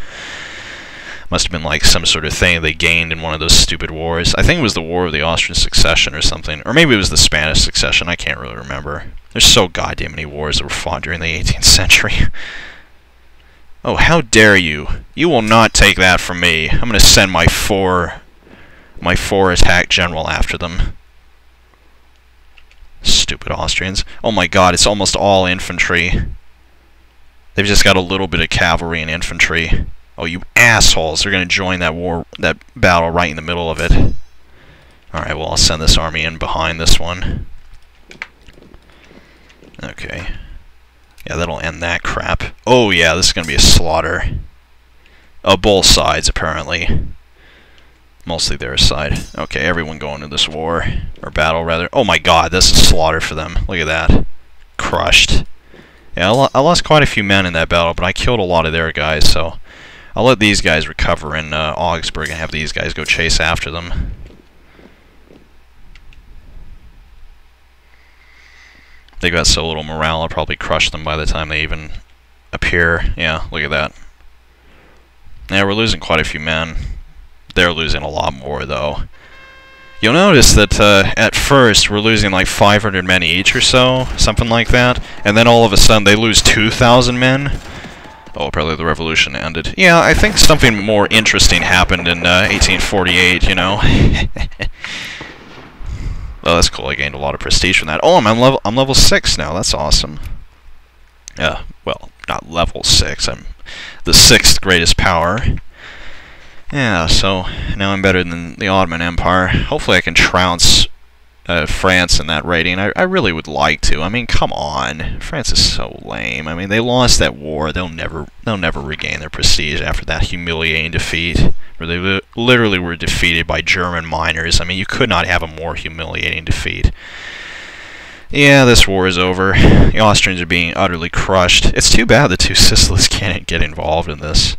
Must have been like some sort of thing they gained in one of those stupid wars. I think it was the War of the Austrian Succession or something. Or maybe it was the Spanish Succession. I can't really remember. There's so goddamn many wars that were fought during the 18th century. Oh, how dare you. You will not take that from me. I'm going to send my four attack general after them. Stupid Austrians. Oh my god, it's almost all infantry. They've just got a little bit of cavalry and infantry. Oh, you assholes. They're going to join that battle right in the middle of it. Alright, well, I'll send this army in behind this one. Okay. Yeah, that'll end that crap. Oh yeah, this is going to be a slaughter. Oh, both sides, apparently. Mostly their side. Okay, everyone going to this war. Or battle, rather. Oh my god, this is slaughter for them. Look at that. Crushed. Yeah, I lost quite a few men in that battle, but I killed a lot of their guys, so... I'll let these guys recover in Augsburg and have these guys go chase after them. They've got so little morale, I'll probably crush them by the time they even appear. Yeah, look at that. Yeah, we're losing quite a few men. They're losing a lot more, though. You'll notice that at first we're losing like 500 men each or so, something like that, and then all of a sudden they lose 2,000 men. Oh, probably the revolution ended. Yeah, I think something more interesting happened in 1848, you know. Oh, that's cool. I gained a lot of prestige from that. Oh, I'm level 6 now. That's awesome. Yeah, well, not level 6. I'm the 6th greatest power. Yeah, so now I'm better than the Ottoman Empire. Hopefully I can trounce France in that rating. I really would like to. I mean, come on. France is so lame. I mean, they lost that war. They'll never regain their prestige after that humiliating defeat, where they literally were defeated by German miners. I mean, you could not have a more humiliating defeat. Yeah, this war is over. The Austrians are being utterly crushed. It's too bad the two Sicilies can't get involved in this.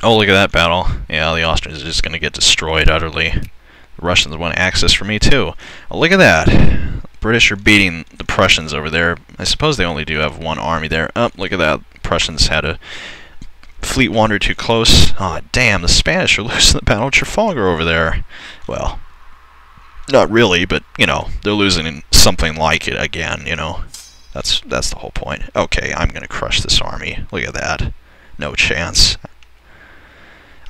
Oh, look at that battle. Yeah, the Austrians are just going to get destroyed utterly. The Russians want access for me too. Oh, look at that. The British are beating the Prussians over there. I suppose they only do have one army there. Oh, look at that. The Prussians had a fleet wander too close. Aw, damn, the Spanish are losing the Battle of Trafalgar over there. Well, not really, but, you know, they're losing in something like it again, you know. That's the whole point. Okay, I'm going to crush this army. Look at that. No chance.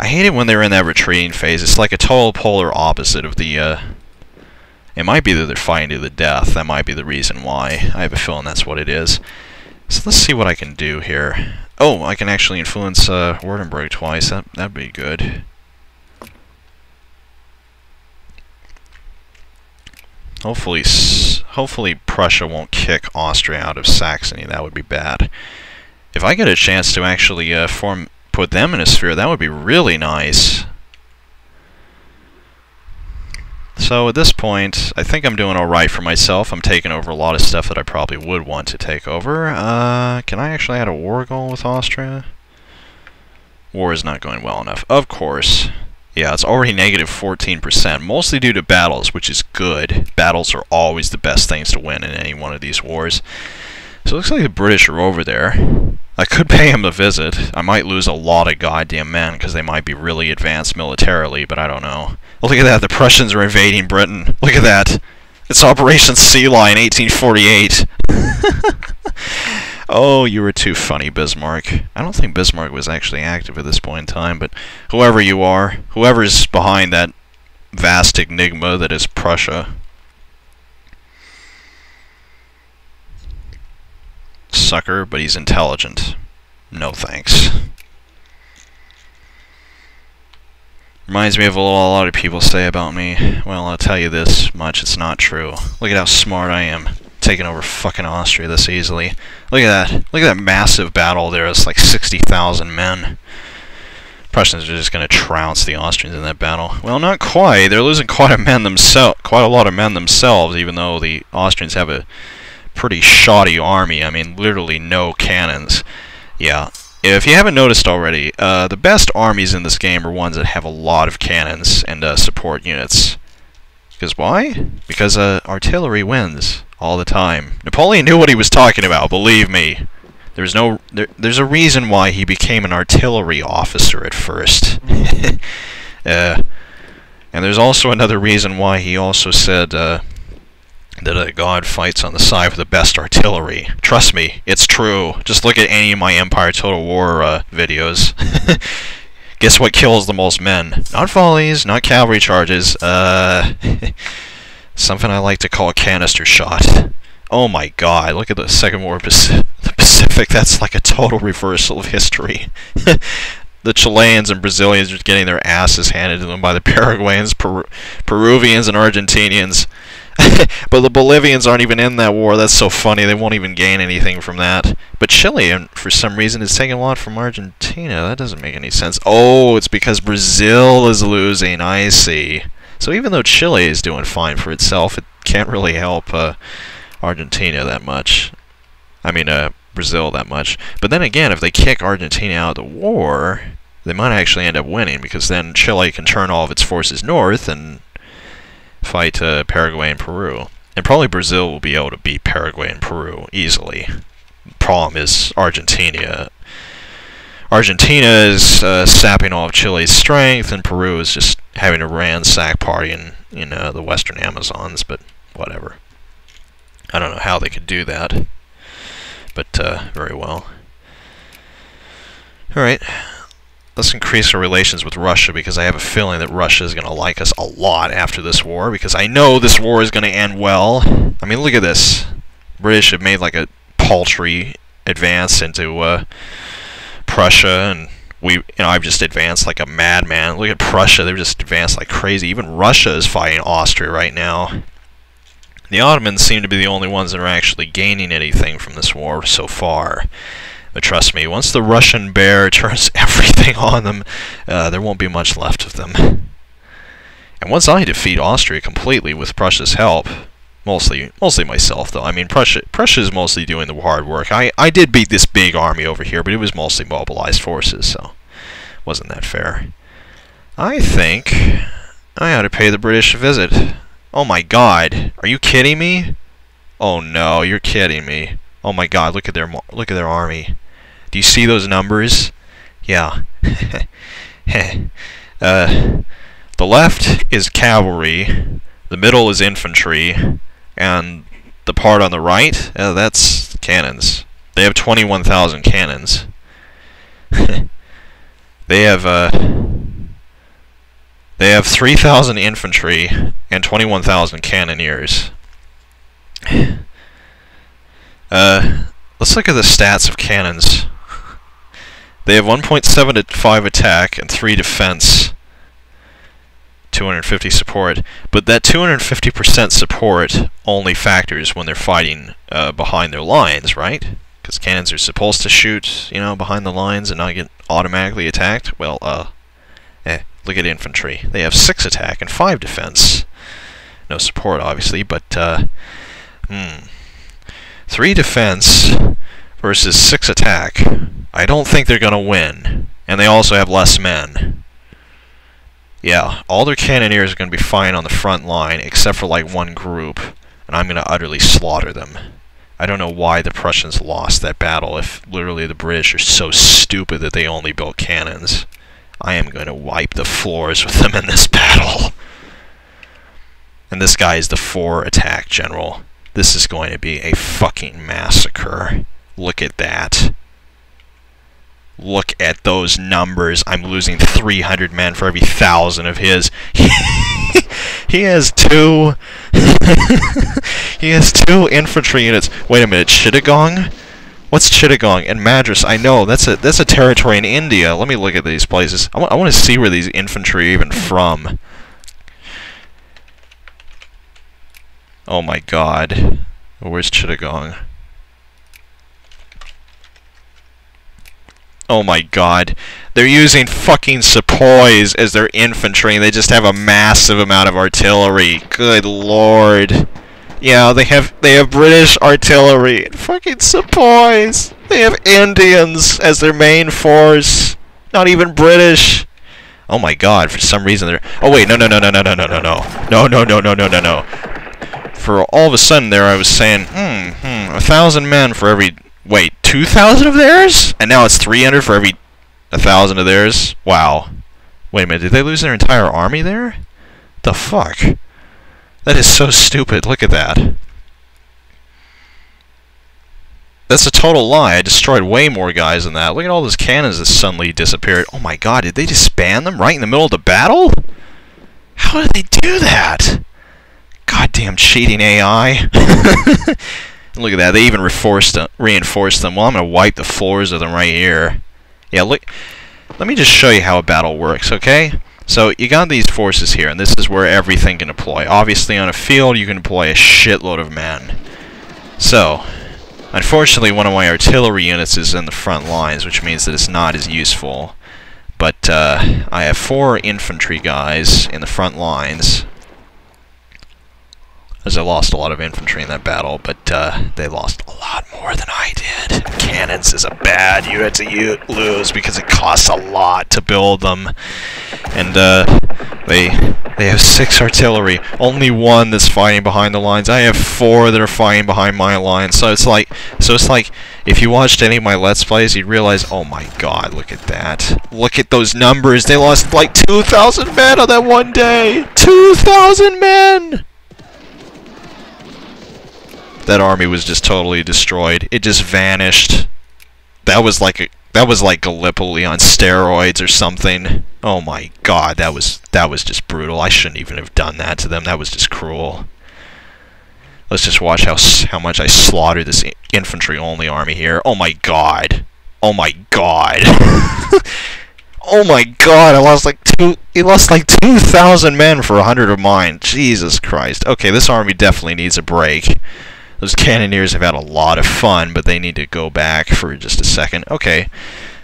I hate it when they're in that retreating phase. It's like a total polar opposite of the, It might be that they're fighting to the death. That might be the reason why. I have a feeling that's what it is. So let's see what I can do here. Oh, I can actually influence, Württemberg twice. That'd be good. Hopefully Prussia won't kick Austria out of Saxony. That would be bad. If I get a chance to actually, put them in a sphere, that would be really nice. So at this point, I think I'm doing alright for myself. I'm taking over a lot of stuff that I probably would want to take over. Can I actually add a war goal with Austria? War is not going well enough. Of course. Yeah, it's already negative 14%, mostly due to battles, which is good. Battles are always the best things to win in any one of these wars. So it looks like the British are over there. I could pay them a visit. I might lose a lot of goddamn men, because they might be really advanced militarily, but I don't know. Oh, look at that, the Prussians are invading Britain. Look at that. It's Operation Sea Lion 1848. Oh, you were too funny, Bismarck. I don't think Bismarck was actually active at this point in time, but whoever you are, whoever's behind that vast enigma that is Prussia. Sucker, but he's intelligent. No thanks. Reminds me of a lot of people say about me. Well, I'll tell you this much, it's not true. Look at how smart I am. Taking over fucking Austria this easily. Look at that. Look at that massive battle there. It's like 60,000 men. Prussians are just going to trounce the Austrians in that battle. Well, not quite. They're losing quite a lot of men themselves, even though the Austrians have a pretty shoddy army. I mean, literally no cannons. Yeah. If you haven't noticed already, the best armies in this game are ones that have a lot of cannons and support units. Because why? Because artillery wins all the time. Napoleon knew what he was talking about, believe me. There's a reason why he became an artillery officer at first. And there's also another reason why he also said that God fights on the side with the best artillery. Trust me, it's true. Just look at any of my Empire Total War videos. Guess what kills the most men? Not volleys, not cavalry charges. Something I like to call a canister shot. Oh my god, look at the Second War of the Pacific. That's like a total reversal of history. The Chileans and Brazilians are getting their asses handed to them by the Paraguayans, Peruvians, and Argentinians. But the Bolivians aren't even in that war. That's so funny. They won't even gain anything from that. But Chile, for some reason, is taking a lot from Argentina. That doesn't make any sense. Oh, it's because Brazil is losing. I see. So even though Chile is doing fine for itself, it can't really help Argentina that much. I mean, Brazil that much. But then again, if they kick Argentina out of the war, they might actually end up winning, because then Chile can turn all of its forces north and fight Paraguay and Peru. And probably Brazil will be able to beat Paraguay and Peru easily. The problem is Argentina. Argentina is sapping all of Chile's strength, and Peru is just having a ransack party in the western Amazons, but whatever. I don't know how they could do that, but very well. Alright. Let's increase our relations with Russia, because I have a feeling that Russia is going to like us a lot after this war, because I know this war is going to end well. I mean, look at this. British have made like a paltry advance into Prussia, and I've just advanced like a madman. Look at Prussia, they've just advanced like crazy. Even Russia is fighting Austria right now. The Ottomans seem to be the only ones that are actually gaining anything from this war so far. But trust me, once the Russian bear turns everything on them, there won't be much left of them. And once I defeat Austria completely with Prussia's help, mostly myself though, I mean Prussia is mostly doing the hard work. I did beat this big army over here, but it was mostly mobilized forces, so wasn't that fair. I think I ought to pay the British a visit. Oh my god, are you kidding me? Oh no, you're kidding me. Oh my god, look at their army. Do you see those numbers? Yeah. The left is cavalry, the middle is infantry, and the part on the right, that's cannons. They have 21,000 cannons. They have 3,000 infantry and 21,000 cannoneers. Let's look at the stats of cannons. They have 1.75 attack and 3 defense, 250 support. But that 250% support only factors when they're fighting behind their lines, right? Because cannons are supposed to shoot, behind the lines and not get automatically attacked. Well, look at infantry. They have 6 attack and 5 defense. No support, obviously, but 3 defense versus 6 attack. I don't think they're gonna win. And they also have less men. Yeah, all their cannoneers are gonna be fine on the front line, except for like one group, and I'm gonna utterly slaughter them. I don't know why the Prussians lost that battle if literally the British are so stupid that they only built cannons. I am going to wipe the floors with them in this battle. And this guy is the 4 attack general. This is going to be a fucking massacre. Look at that. Look at those numbers. I'm losing 300 men for every 1,000 of his. He has two. He has 2 infantry units. Wait a minute, Chittagong? What's Chittagong? And Madras, I know, that's a territory in India. Let me look at these places. I want to see where these infantry are even from. Oh my god. Where's Chittagong? Oh my god. They're using fucking sepoys as their infantry, and they just have a massive amount of artillery. Good lord. Yeah, they have British artillery and fucking sepoys. They have Indians as their main force. Not even British. Oh my god, for some reason they're... Oh wait, no. No. For all of a sudden there I was saying, 1,000 men for every... Wait, 2,000 of theirs? And now it's 300 for every 1,000 of theirs? Wow. Wait a minute, did they lose their entire army there? The fuck? That is so stupid. Look at that. That's a total lie. I destroyed way more guys than that. Look at all those cannons that suddenly disappeared. Oh my god, did they disband them right in the middle of the battle? How did they do that? Goddamn cheating AI. Look at that. They even reinforced them. Well, I'm going to wipe the floors of them right here. Yeah, look. Let me just show you how a battle works, okay? So, you got these forces here, and this is where everything can deploy. Obviously, on a field, you can deploy a shitload of men. So, unfortunately, one of my artillery units is in the front lines, which means that it's not as useful. But, I have 4 infantry guys in the front lines. As I lost a lot of infantry in that battle, but they lost a lot more than I did. Cannons is a bad unit to lose because it costs a lot to build them. And they have 6 artillery, only 1 that's fighting behind the lines. I have 4 that are fighting behind my lines. So it's like if you watched any of my Let's Plays, you'd realize, oh my god, look at that. Look at those numbers. They lost like 2,000 men on that one day. 2,000 men! That army was just totally destroyed. It just vanished. That was like Gallipoli on steroids or something. Oh my god, that was just brutal. I shouldn't even have done that to them. That was just cruel. Let's just watch how much I slaughtered this infantry-only army here. Oh my god. Oh my god. Oh my god, he lost like 2,000 men for 100 of mine. Jesus Christ. Okay, this army definitely needs a break. Those cannoneers have had a lot of fun, but they need to go back for just a second. Okay,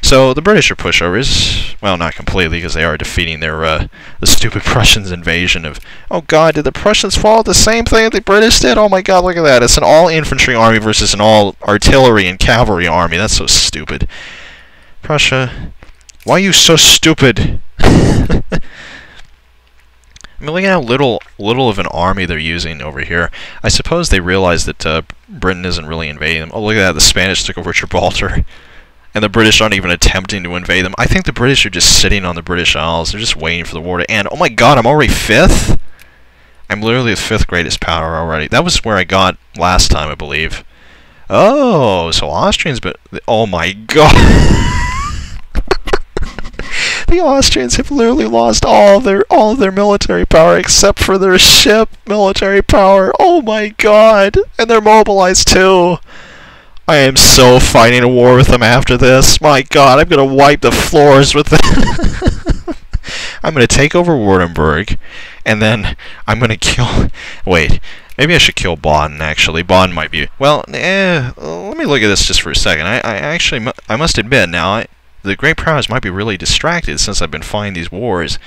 so the British are pushovers. Well, not completely, because they are defeating their the stupid Prussians' invasion of... Oh god, did the Prussians follow the same thing that the British did? Oh my god, look at that. It's an all-infantry army versus an all-artillery and cavalry army. That's so stupid. Prussia, why are you so stupid? I mean, look at how little of an army they're using over here. I suppose they realize that Britain isn't really invading them. Oh, look at that. The Spanish took over Gibraltar. And the British aren't even attempting to invade them. I think the British are just sitting on the British Isles. They're just waiting for the war to end. Oh my god, I'm already 5th? I'm literally the 5th greatest power already. That was where I got last time, I believe. Oh, so Austrians, but... Oh my god. The Austrians have literally lost all of their military power except for their ship military power. Oh my god! And they're mobilized too. I am so fighting a war with them after this. My god, I'm gonna wipe the floors with them. I'm gonna take over Württemberg, and then I'm gonna kill... Wait, maybe I should kill Baden, actually. Baden might be... Well, let me look at this just for a second. I must admit now, the Great Powers might be really distracted since I've been fighting these wars.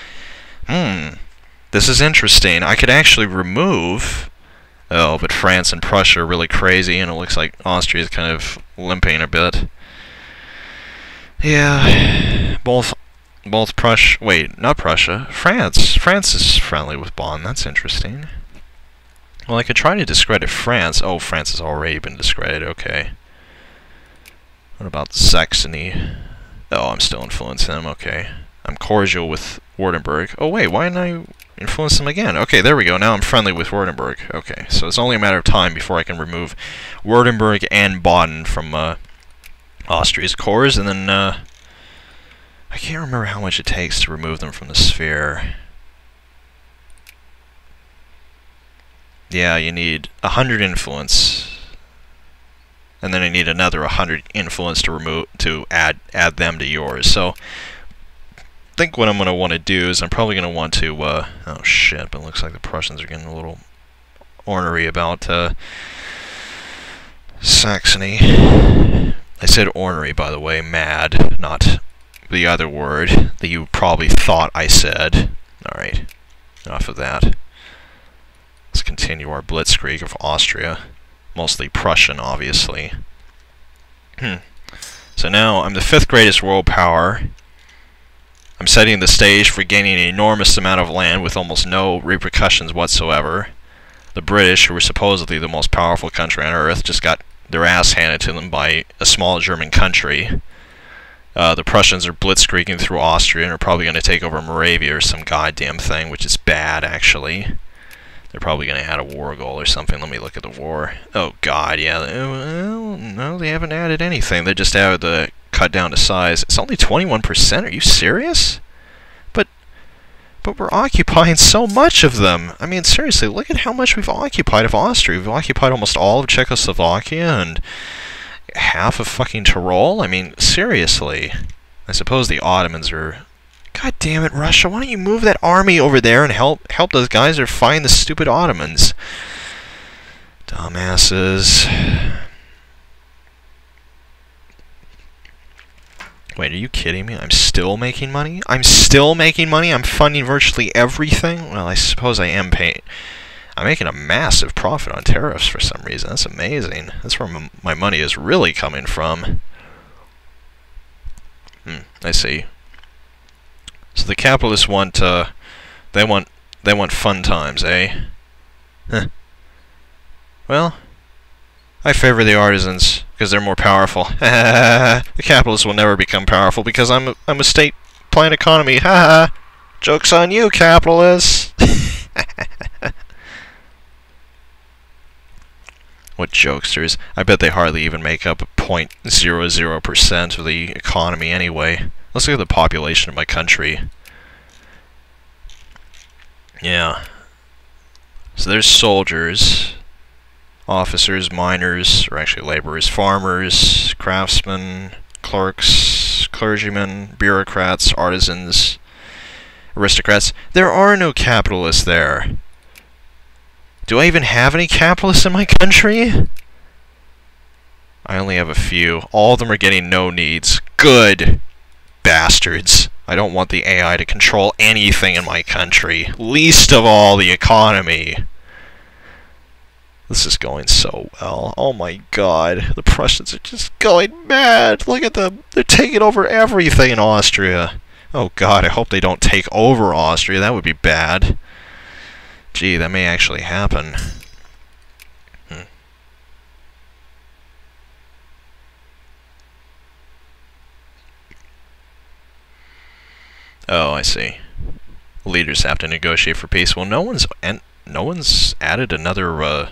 This is interesting. I could actually remove... Oh, but France and Prussia are really crazy, and it looks like Austria is kind of limping a bit. Yeah, both Prussia... Wait, not Prussia. France. France is friendly with Bonn. That's interesting. Well, I could try to discredit France. Oh, France has already been discredited. Okay. What about Saxony? Oh, I'm still influencing them. Okay. I'm cordial with Württemberg. Oh, wait, why didn't I influence them again? Okay, there we go. Now I'm friendly with Württemberg. Okay, so it's only a matter of time before I can remove Württemberg and Baden from Austria's cores, and then I can't remember how much it takes to remove them from the sphere. Yeah, you need 100 influence, and then you need another 100 influence to add them to yours. So I think what I'm going to want to do is I'm probably going to want to oh shit, but it looks like the Prussians are getting a little ornery about Saxony. I said ornery, by the way, mad, not the other word that you probably thought I said. Alright, enough of that. Let's continue our blitzkrieg of Austria. Mostly Prussian, obviously. So now, I'm the 5th greatest world power. I'm setting the stage for gaining an enormous amount of land with almost no repercussions whatsoever. The British, who were supposedly the most powerful country on Earth, just got their ass handed to them by a small German country. The Prussians are blitzkrieging through Austria and are probably going to take over Moravia or some goddamn thing, which is bad, actually. They're probably going to add a war goal or something. Let me look at the war. Oh god, yeah. Well, no, they haven't added anything. They just added the cut down to size. It's only 21%? Are you serious? But we're occupying so much of them. I mean, seriously, look at how much we've occupied of Austria. We've occupied almost all of Czechoslovakia and half of fucking Tyrol. I mean, seriously. I suppose the Ottomans are... God damn it, Russia, why don't you move that army over there and help those guys or find the stupid Ottomans? Dumbasses. Wait, are you kidding me? I'm still making money? I'm still making money? I'm funding virtually everything? Well, I suppose I am paying... I'm making a massive profit on tariffs for some reason. That's amazing. That's where my money is really coming from. I see. So the capitalists want, they want fun times, eh? Huh. Well, I favor the artisans, because they're more powerful. The capitalists will never become powerful, because I'm a state-planned economy. Ha ha! Joke's on you, capitalists! What jokesters. I bet they hardly even make up 0.00% of the economy anyway. Let's look at the population of my country. Yeah. So there's soldiers, officers, miners, or actually laborers, farmers, craftsmen, clerks, clergymen, bureaucrats, artisans, aristocrats. There are no capitalists there. Do I even have any capitalists in my country? I only have a few. All of them are getting no needs. Good bastards. I don't want the AI to control anything in my country. Least of all the economy. This is going so well. Oh my god. The Prussians are just going mad. Look at them. They're taking over everything in Austria. Oh god, I hope they don't take over Austria. That would be bad. Gee, that may actually happen. Oh, I see. Leaders have to negotiate for peace. Well, no one's added another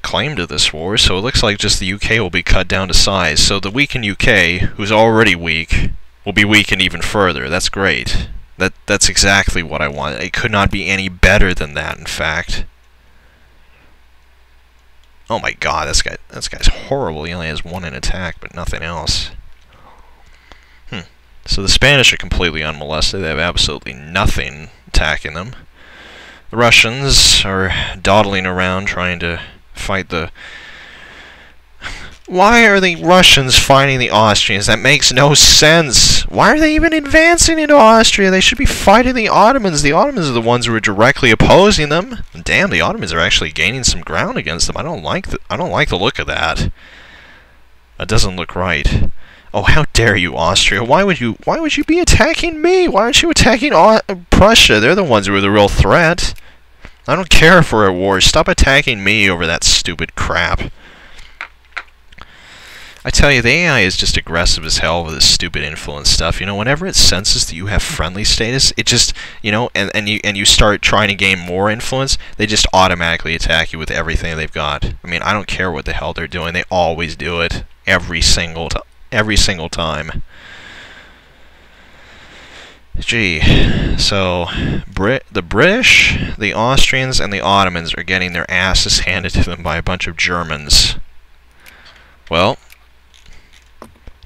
claim to this war, so it looks like just the UK will be cut down to size. So the weakened UK, who's already weak, will be weakened even further. That's great. That's exactly what I want. It could not be any better than that, in fact. Oh my god, this guy's horrible. He only has one in attack, but nothing else. So the Spanish are completely unmolested. They have absolutely nothing attacking them. The Russians are dawdling around trying to fight the... Why are the Russians fighting the Austrians? That makes no sense. Why are they even advancing into Austria? They should be fighting the Ottomans. The Ottomans are the ones who are directly opposing them. Damn, the Ottomans are actually gaining some ground against them. I don't like the look of that. That doesn't look right. Oh, how dare you, Austria? Why would you be attacking me? Why aren't you attacking Prussia? They're the ones who are the real threat. I don't care if we're at war. Stop attacking me over that stupid crap. I tell you, the AI is just aggressive as hell with this stupid influence stuff. You know, whenever it senses that you have friendly status, it just, you know, and you start trying to gain more influence, they just automatically attack you with everything they've got. I mean, I don't care what the hell they're doing. They always do it. every single time. Gee, so the British, the Austrians, and the Ottomans are getting their asses handed to them by a bunch of Germans. Well,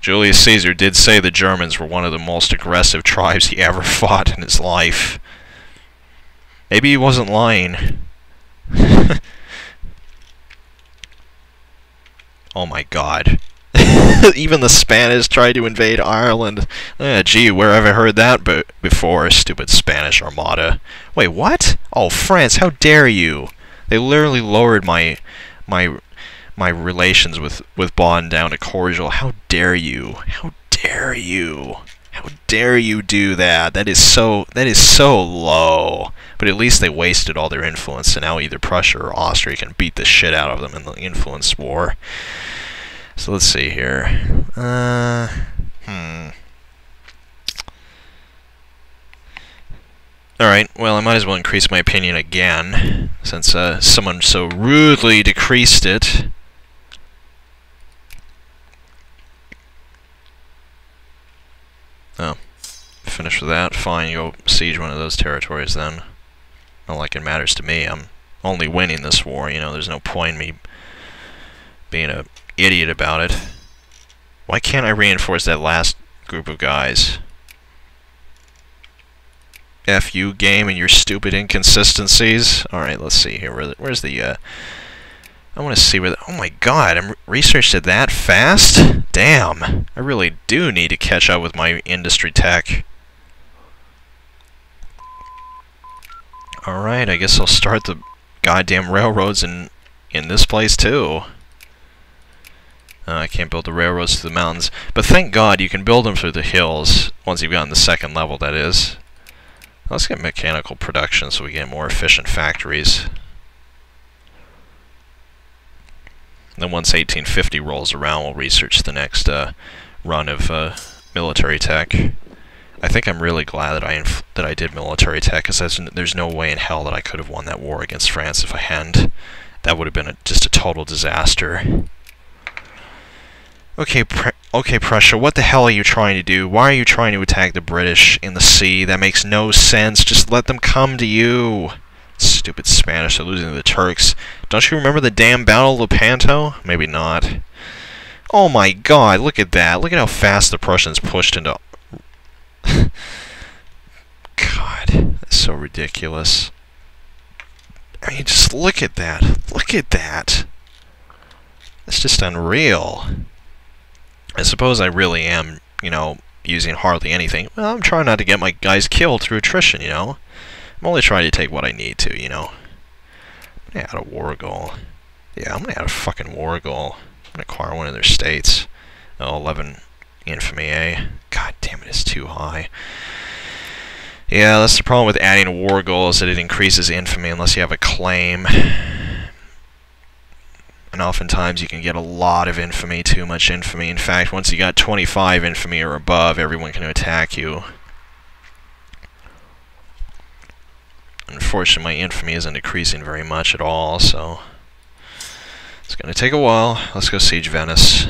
Julius Caesar did say the Germans were one of the most aggressive tribes he ever fought in his life. Maybe he wasn't lying. Oh my god. Even the Spanish tried to invade Ireland. Gee, where have I heard that before? Stupid Spanish Armada. Wait, what? Oh, France, how dare you? They literally lowered my relations with Bonn down to cordial. How dare you? How dare you? How dare you do that? That is so low. But at least they wasted all their influence, and now either Prussia or Austria can beat the shit out of them in the influence war. So let's see here. Alright, well, I might as well increase my opinion again, since someone so rudely decreased it. Oh, finished with that. Fine, you go siege one of those territories then. Not like it matters to me. I'm only winning this war, you know, there's no point in me being a idiot about it. Why can't I reinforce that last group of guys? F you, game, and your stupid inconsistencies. Alright, let's see here. Where's the, I want to see where the... Oh my god, I'm researched it that fast? Damn. I really do need to catch up with my industry tech. Alright, I guess I'll start the goddamn railroads in this place too. I can't build the railroads through the mountains. But thank God you can build them through the hills, once you've gotten the second level, that is. Let's get mechanical production so we get more efficient factories. Then once 1850 rolls around, we'll research the next run of military tech. I think I'm really glad that I did military tech, because there's no way in hell that I could have won that war against France if I hadn't. That would have been just a total disaster. Okay, Prussia, what the hell are you trying to do? Why are you trying to attack the British in the sea? That makes no sense. Just let them come to you. Stupid Spanish, they're losing to the Turks. Don't you remember the damn Battle of Lepanto? Maybe not. Oh my god, look at that. Look at how fast the Prussians pushed into... God, that's so ridiculous. I mean, just look at that. Look at that. That's just unreal. I suppose I really am, you know, using hardly anything. Well, I'm trying not to get my guys killed through attrition, you know. I'm only trying to take what I need to, you know. I'm gonna add a war goal. Yeah, I'm gonna add a fucking war goal. I'm gonna acquire one of their states. Oh, 11 infamy, eh? God damn it, it's too high. Yeah, that's the problem with adding a war goal, is that it increases infamy unless you have a claim. And oftentimes you can get a lot of infamy, too much infamy. In fact, once you got 25 infamy or above, everyone can attack you. Unfortunately, my infamy isn't decreasing very much at all, so it's going to take a while. Let's go siege Venice.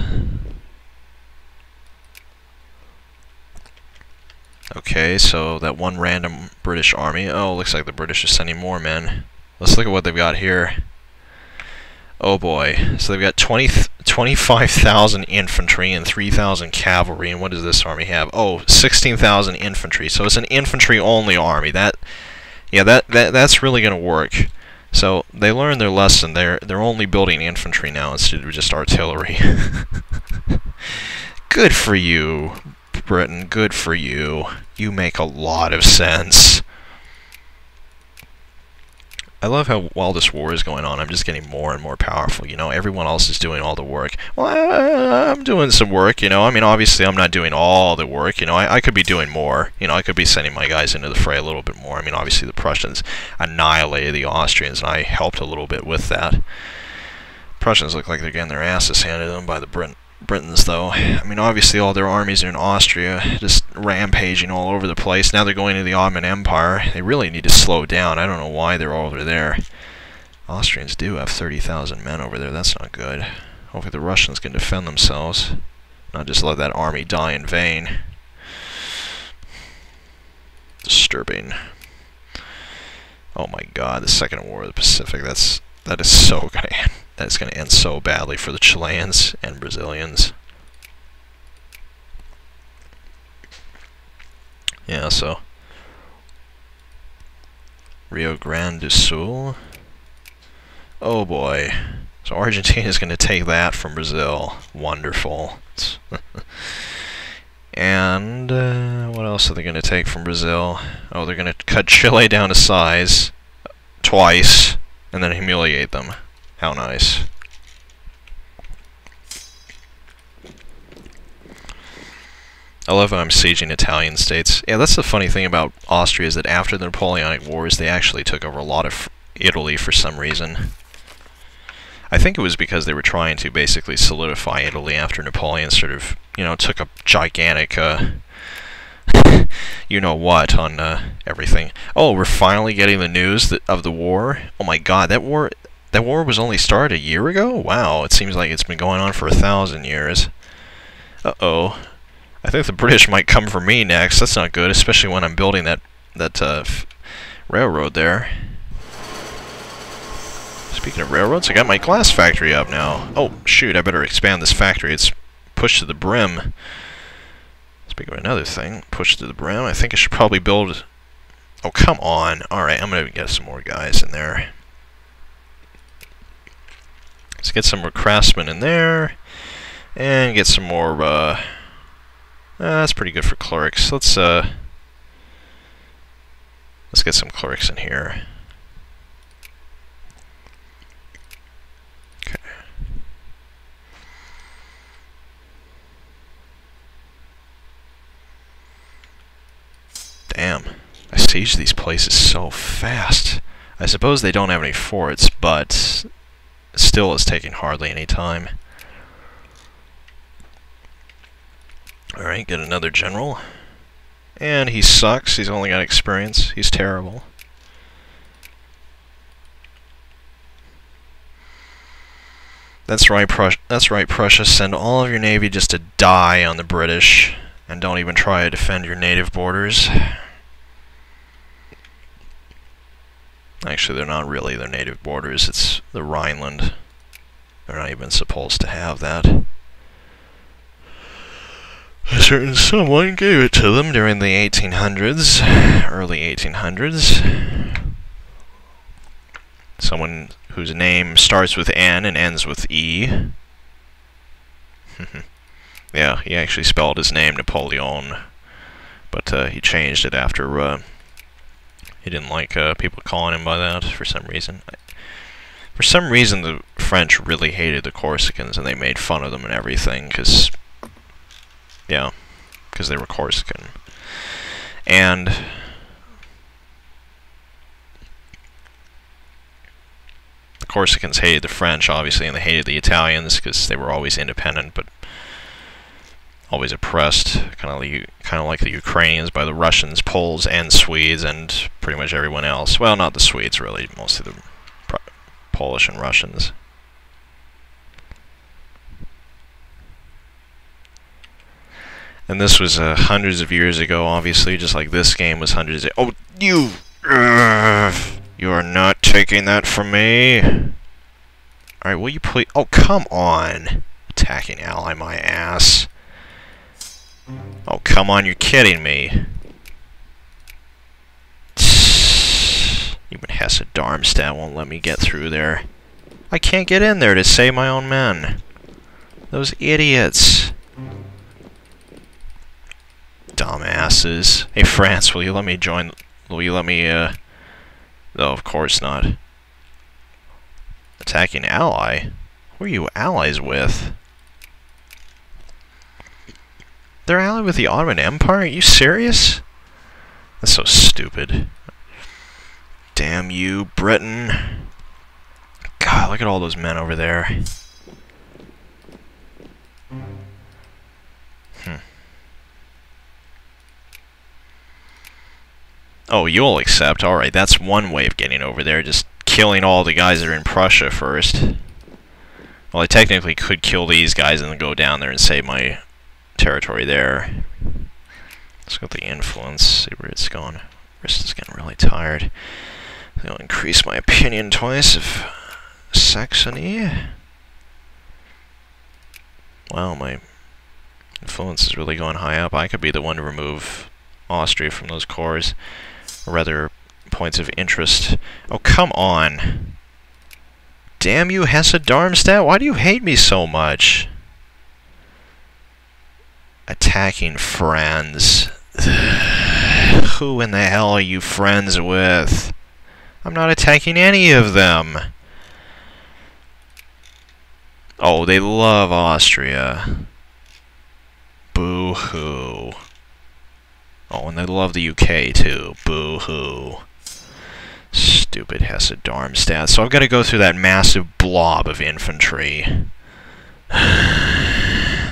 Okay, so that one random British army. Oh, looks like the British are sending more men. Let's look at what they've got here. Oh boy, so they've got 25,000 infantry and 3,000 cavalry, and what does this army have? Oh, 16,000 infantry, so it's an infantry-only army. That's really going to work. So they learned their lesson. They're only building infantry now instead of just artillery. Good for you, Britain. Good for you. You make a lot of sense. I love how while this war is going on, I'm just getting more and more powerful. You know, everyone else is doing all the work. Well, I'm doing some work, you know. I mean, obviously, I'm not doing all the work. You know, I could be doing more. You know, I could be sending my guys into the fray a little bit more. I mean, obviously, the Prussians annihilated the Austrians, and I helped a little bit with that. Prussians look like they're getting their asses handed to them by the Britons, though. I mean, obviously, all their armies are in Austria, just rampaging all over the place. Now they're going to the Ottoman Empire. They really need to slow down. I don't know why they're all over there. Austrians do have 30,000 men over there. That's not good. Hopefully the Russians can defend themselves, not just let that army die in vain. Disturbing. Oh my God, the Second War of the Pacific. That is so gonna end. That's gonna end so badly for the Chileans and Brazilians. Yeah, so Rio Grande do Sul. Oh boy. So Argentina's going to take that from Brazil. Wonderful. And what else are they going to take from Brazil? Oh, they're going to cut Chile down to size twice and then humiliate them. How nice. I love how I'm sieging Italian states. Yeah, that's the funny thing about Austria, is that after the Napoleonic Wars, they actually took over a lot of Italy for some reason. I think it was because they were trying to basically solidify Italy after Napoleon sort of, took a gigantic, you-know-what on everything. Oh, we're finally getting the news of the war? Oh my God, that war was only started a year ago? Wow, it seems like it's been going on for 1,000 years. Uh-oh. I think the British might come for me next. That's not good, especially when I'm building that railroad there. Speaking of railroads, I got my glass factory up now. Oh, shoot, I better expand this factory. It's pushed to the brim. Speaking of another thing, pushed to the brim, I think I should probably build... Oh, come on. Alright, I'm going to get some more guys in there. Let's get some more craftsmen in there. And get some more, that's pretty good for clerics. Let's get some clerics in here. Okay. Damn. I siege these places so fast. I suppose they don't have any forts, but still it's taking hardly any time. Alright, get another general. And he sucks. He's only got experience. He's terrible. That's right, Prussia. Send all of your navy just to die on the British. And don't even try to defend your native borders. Actually, they're not really their native borders. It's the Rhineland. They're not even supposed to have that. A certain someone gave it to them during the 1800s, early 1800s. Someone whose name starts with N and ends with E. Yeah, he actually spelled his name Napoleon, but he changed it after he didn't like people calling him by that for some reason. For some reason, the French really hated the Corsicans, and they made fun of them and everything, because... Yeah, because they were Corsican. And the Corsicans hated the French, obviously, and they hated the Italians because they were always independent, but always oppressed, kind of like the Ukrainians by the Russians, Poles, and Swedes, and pretty much everyone else. Well, not the Swedes, really, mostly the Polish and Russians. And this was hundreds of years ago, obviously, just like this game was hundreds of... Oh, you! You are not taking that from me! Alright, will you please... Oh, come on! Attacking ally, my ass. Oh, come on, you're kidding me. Even Hesse-Darmstadt won't let me get through there. I can't get in there to save my own men. Those idiots. Dumbasses. Hey, France, will you let me join... Will you let me, No, of course not. Attacking ally? Who are you allies with? They're allied with the Ottoman Empire? Are you serious? That's so stupid. Damn you, Britain. God, look at all those men over there. Oh, you'll accept. Alright, that's one way of getting over there. Just killing all the guys that are in Prussia first. Well, I technically could kill these guys and then go down there and save my territory there. Let's go with the influence, see where it's going. Wrist is getting really tired. I'll increase my opinion twice of Saxony. Wow, my influence is really going high up. I could be the one to remove Austria from those cores, or rather, points of interest. Oh, come on! Damn you, Hesse-Darmstadt! Why do you hate me so much? Attacking friends. Who in the hell are you friends with? I'm not attacking any of them. Oh, they love Austria. Boo-hoo. Oh, and they love the UK too. Boo-hoo. Stupid Hesse-Darmstadt. So I've got to go through that massive blob of infantry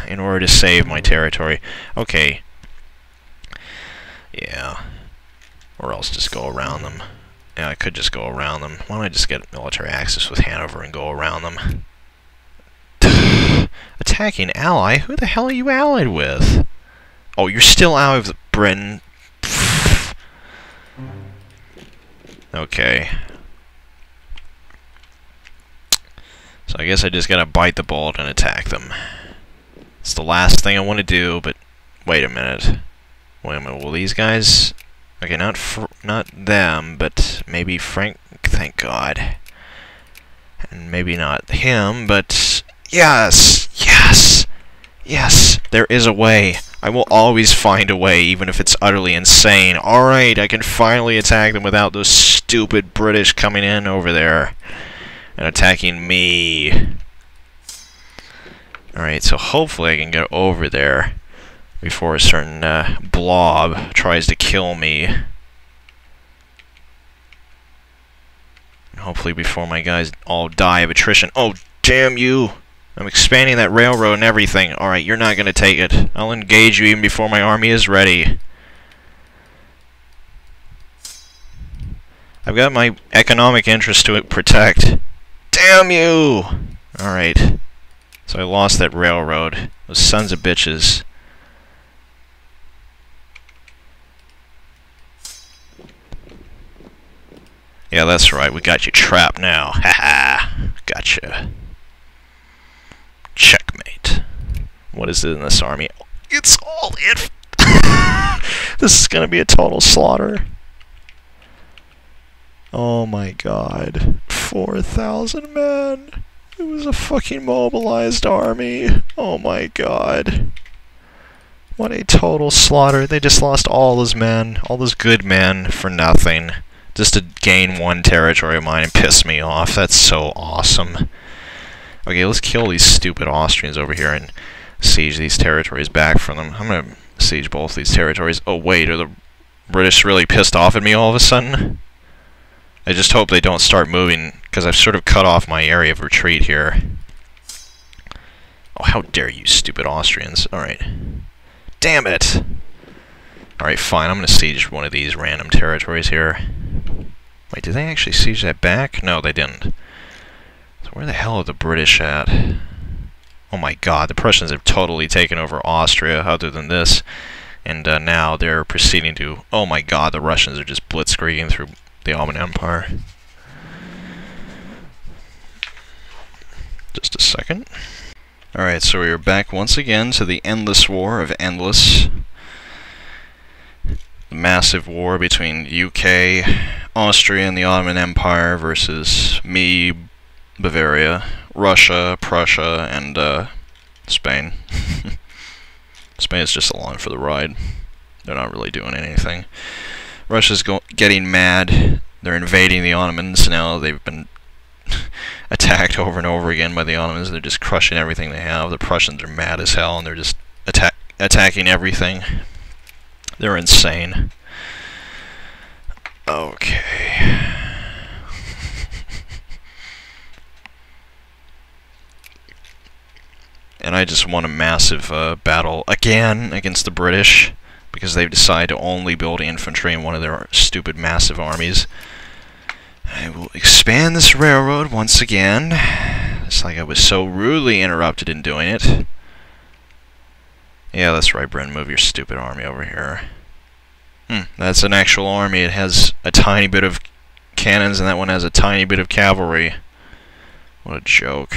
in order to save my territory. Okay. Yeah. Or else just go around them. Yeah, I could just go around them. Why don't I just get military access with Hanover and go around them? Attacking ally? Who the hell are you allied with? Oh, you're still out of Britain. Okay. So I guess I just gotta bite the bullet and attack them. It's the last thing I want to do, but wait a minute. Wait a minute, will these guys... Okay, not them, but maybe Frank... Thank God. And maybe not him, but... Yes! Yes! Yes! There is a way. I will always find a way, even if it's utterly insane. Alright, I can finally attack them without those stupid British coming in over there and attacking me. Alright, so hopefully I can get over there before a certain blob tries to kill me. And hopefully before my guys all die of attrition. Oh, damn you! I'm expanding that railroad and everything. Alright, you're not going to take it. I'll engage you even before my army is ready. I've got my economic interest to protect. Damn you! Alright. So I lost that railroad. Those sons of bitches. Yeah, that's right. We got you trapped now. Haha. Gotcha. Checkmate. What is it in this army? It's all it. This is gonna be a total slaughter. Oh my god. 4,000 men. It was a fucking mobilized army. Oh my god. What a total slaughter. They just lost all those men, all those good men, for nothing. Just to gain one territory of mine and piss me off. That's so awesome. Okay, let's kill these stupid Austrians over here and siege these territories back from them. I'm gonna siege both these territories. Oh wait, are the British really pissed off at me all of a sudden? I just hope they don't start moving, because I've sort of cut off my area of retreat here. Oh, how dare you, stupid Austrians. Alright. Damn it! Alright, fine, I'm gonna siege one of these random territories here. Wait, did they actually siege that back? No, they didn't. So where the hell are the British at? Oh my god, the Prussians have totally taken over Austria, other than this. And now they're proceeding to... Oh my god, the Russians are just blitzkrieging through the Ottoman Empire. Just a second. Alright, so we are back once again to the endless war of endless. The massive war between UK, Austria, and the Ottoman Empire versus me, Bavaria, Russia, Prussia, and Spain. Spain is just along for the ride. They're not really doing anything. Russia's getting mad. They're invading the Ottomans now. They've been attacked over and over again by the Ottomans. They're just crushing everything they have. The Prussians are mad as hell, and they're just attacking everything. They're insane. Okay. And I just won a massive battle again against the British, because they've decided to only build infantry in one of their stupid massive armies. I will expand this railroad once again. This Looks like I was so rudely interrupted in doing it. Yeah, that's right, Brent. Move your stupid army over here. That's an actual army. It has a tiny bit of cannons, and that one has a tiny bit of cavalry. What a joke.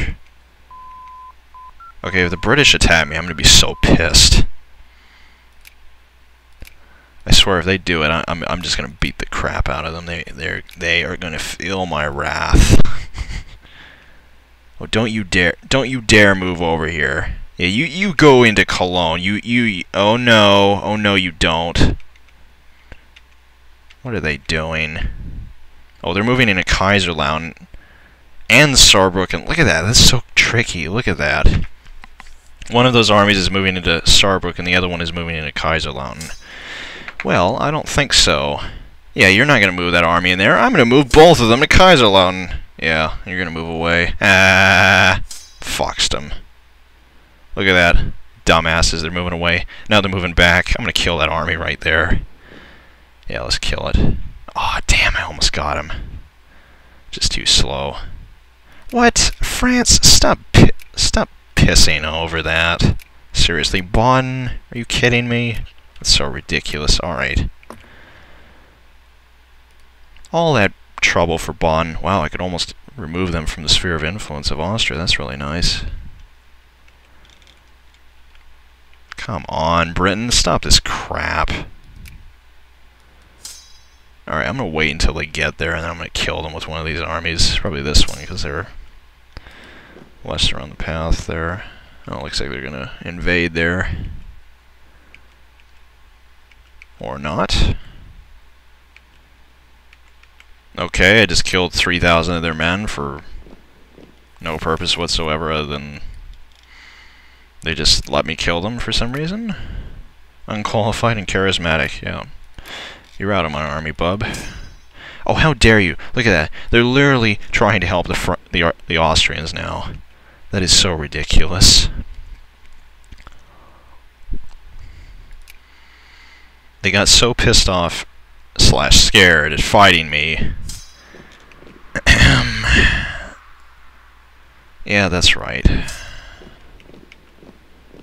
Okay, if the British attack me, I'm gonna be so pissed. I swear, if they do it, I'm just gonna beat the crap out of them. They are gonna feel my wrath. Oh, don't you dare move over here. Yeah, you go into Cologne. Oh no, you don't. What are they doing? Oh, they're moving into Kaiserlautern and Saarbrücken. Look at that. That's so tricky. Look at that. One of those armies is moving into Saarbrücken, and the other one is moving into Kaiserlautern. Well, I don't think so. Yeah, you're not going to move that army in there. I'm going to move both of them to Kaiserlautern. Yeah, you're going to move away. Foxed them. Look at that. Dumbasses, they're moving away. Now they're moving back. I'm going to kill that army right there. Yeah, let's kill it. Aw, damn, I almost got him. Just too slow. What? France, stop pissing over that. Seriously, Bonn? Are you kidding me? That's so ridiculous. Alright. All that trouble for Bonn. Wow, I could almost remove them from the sphere of influence of Austria. That's really nice. Come on, Britain. Stop this crap. Alright, I'm going to wait until they get there, and then I'm going to kill them with one of these armies. Probably this one, because they're lesser on the path there. Oh, looks like they're going to invade there. Or not. Okay, I just killed 3,000 of their men for no purpose whatsoever other than they just let me kill them for some reason. Unqualified and charismatic, yeah. You're out of my army, bub. Oh, how dare you! Look at that. They're literally trying to help the Austrians now. That is so ridiculous. They got so pissed off / scared at fighting me. Yeah, that's right.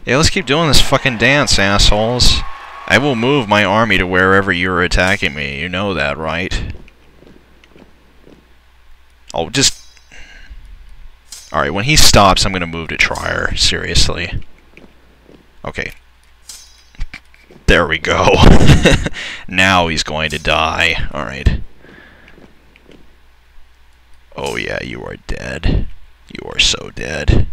Yeah, let's keep doing this fucking dance, assholes. I will move my army to wherever you're attacking me. You know that, right? Oh, just... Alright, when he stops, I'm going to move to Trier. Seriously. Okay. There we go. Now he's going to die. Alright. Oh yeah, you are dead. You are so dead.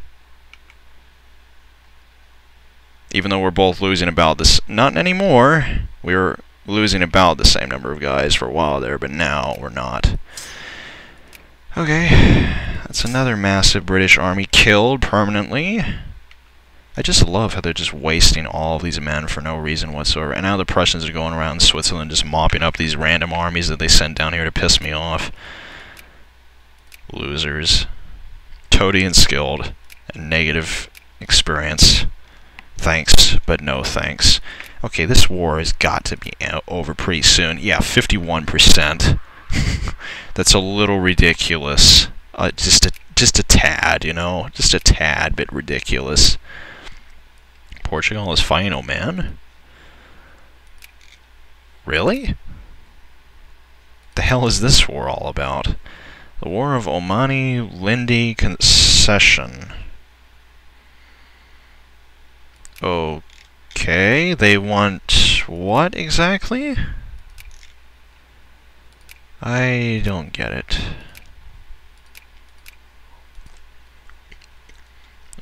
Even though we're both losing about this... Not anymore. We were losing about the same number of guys for a while there, but now we're not. Okay. That's another massive British army killed permanently. I just love how they're just wasting all of these men for no reason whatsoever. And now the Prussians are going around Switzerland just mopping up these random armies that they send down here to piss me off. Losers. Toady and skilled. And negative experience. Thanks, but no thanks. Okay, this war has got to be over pretty soon. Yeah, 51%. That's a little ridiculous. Just a tad, you know? Just a tad bit ridiculous. Portugal is fine, oh man. Really? The hell is this war all about? The War of Omani-Lindi Concession. Okay, they want what exactly? I don't get it.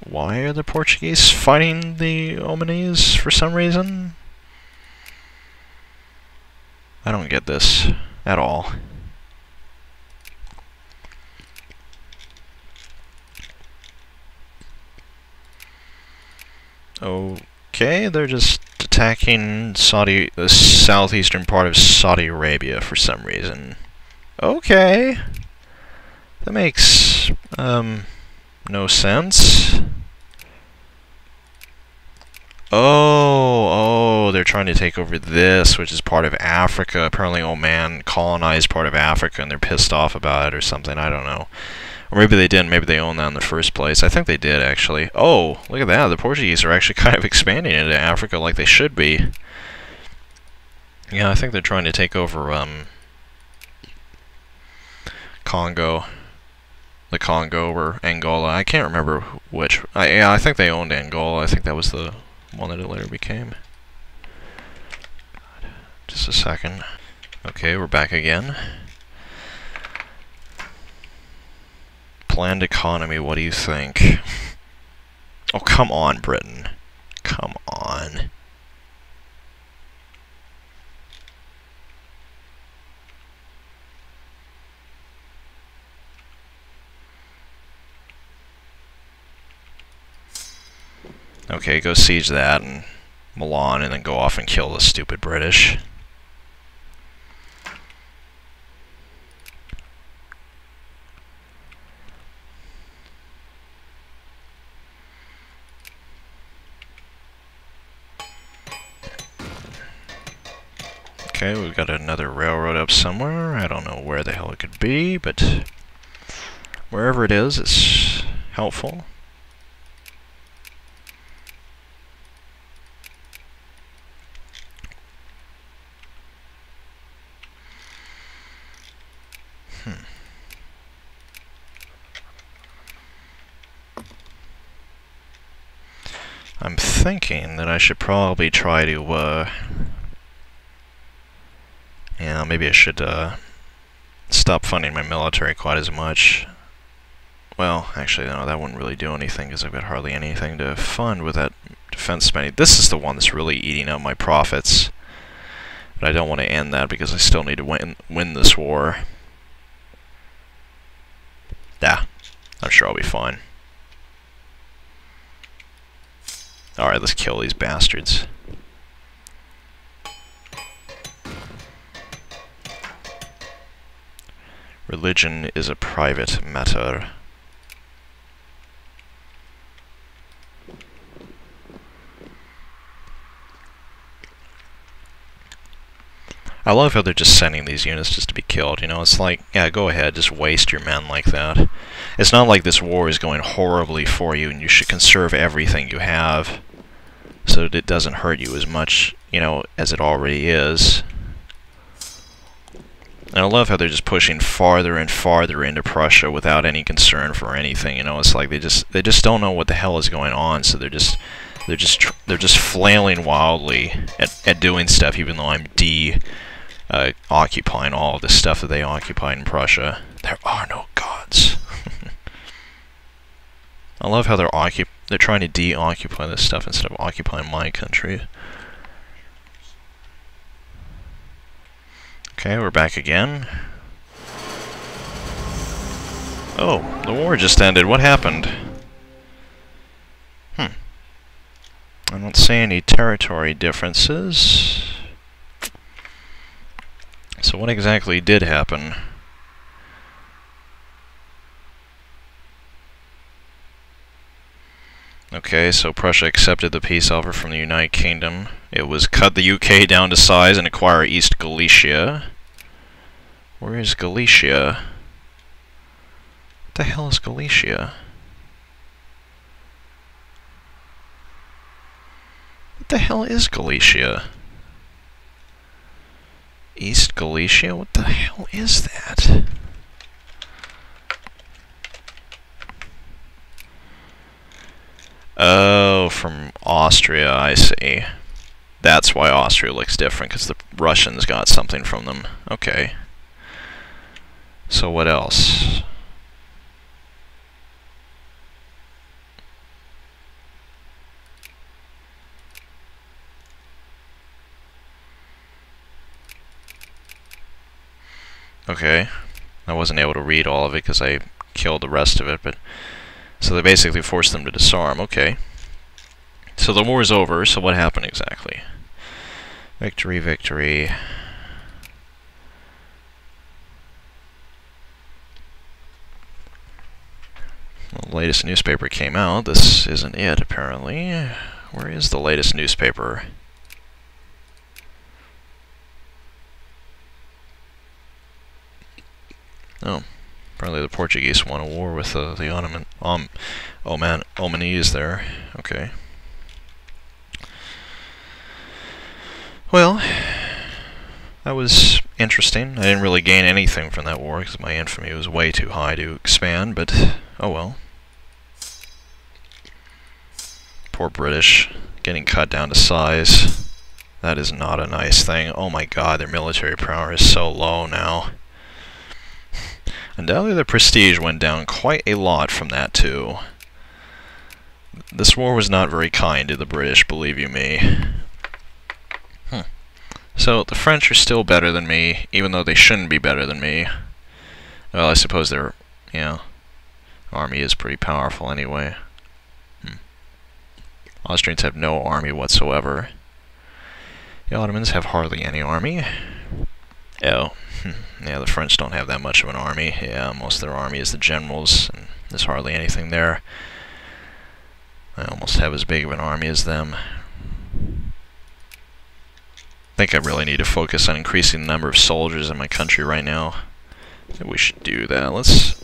Why are the Portuguese fighting the Omanese for some reason? I don't get this at all. Okay, they're just attacking the southeastern part of Saudi Arabia for some reason. Okay. That makes, no sense. Oh, they're trying to take over this, which is part of Africa. Apparently Oman colonized part of Africa and they're pissed off about it or something. I don't know. Or maybe they didn't. Maybe they owned that in the first place. I think they did, actually. Oh, look at that. The Portuguese are actually kind of expanding into Africa like they should be. Yeah, I think they're trying to take over Congo. The Congo or Angola. I can't remember which. Yeah, I think they owned Angola. I think that was the one that it later became. Just a second. Okay, we're back again. Planned economy, what do you think? Oh, come on, Britain. Come on. Okay, go siege that and Milan and then go off and kill the stupid British. Okay, we've got another railroad up somewhere. I don't know where the hell it could be, but wherever it is, it's helpful. I'm thinking that I should probably try to, yeah, maybe I should, stop funding my military quite as much. Well, actually, no, that wouldn't really do anything, because I've got hardly anything to fund with that defense spending. This is the one that's really eating up my profits. But I don't want to end that, because I still need to win this war. Yeah, I'm sure I'll be fine. Alright, let's kill these bastards. Religion is a private matter. I love how they're just sending these units just to be killed, you know? It's like, yeah, go ahead, just waste your men like that. It's not like this war is going horribly for you and you should conserve everything you have so that it doesn't hurt you as much, you know, as it already is. And I love how they're just pushing farther and farther into Prussia without any concern for anything, you know? It's like they just don't know what the hell is going on, so they're just flailing wildly at doing stuff, even though I'm occupying all of the stuff that they occupied in Prussia. There are no gods. I love how they're trying to de-occupy this stuff instead of occupying my country. Okay, we're back again. Oh, the war just ended. What happened? I don't see any territory differences. So what exactly did happen? Okay, so Prussia accepted the peace offer from the United Kingdom. It was cut the UK down to size and acquire East Galicia. Where is Galicia? What the hell is Galicia? What the hell is Galicia? East Galicia? What the hell is that? Oh, from Austria, I see. That's why Austria looks different, because the Russians got something from them. Okay. So what else? Okay. I wasn't able to read all of it because I killed the rest of it, but... So they basically forced them to disarm. Okay. So the war is over, so what happened exactly? Victory, victory. Well, the latest newspaper came out. This isn't it, apparently. Where is the latest newspaper? Oh. Apparently the Portuguese won a war with the Ottoman, Omanese there. Okay. Well, that was interesting. I didn't really gain anything from that war because my infamy was way too high to expand, but oh well. Poor British, getting cut down to size. That is not a nice thing. Oh my god, their military power is so low now. Undoubtedly their prestige went down quite a lot from that too. This war was not very kind to the British, believe you me. So the French are still better than me, even though they shouldn't be better than me. Well, I suppose their, army is pretty powerful anyway. Austrians have no army whatsoever. The Ottomans have hardly any army. Oh, yeah, the French don't have that much of an army. Yeah, most of their army is the generals, and there's hardly anything there. I almost have as big of an army as them. I think I really need to focus on increasing the number of soldiers in my country right now. I think we should do that. Let's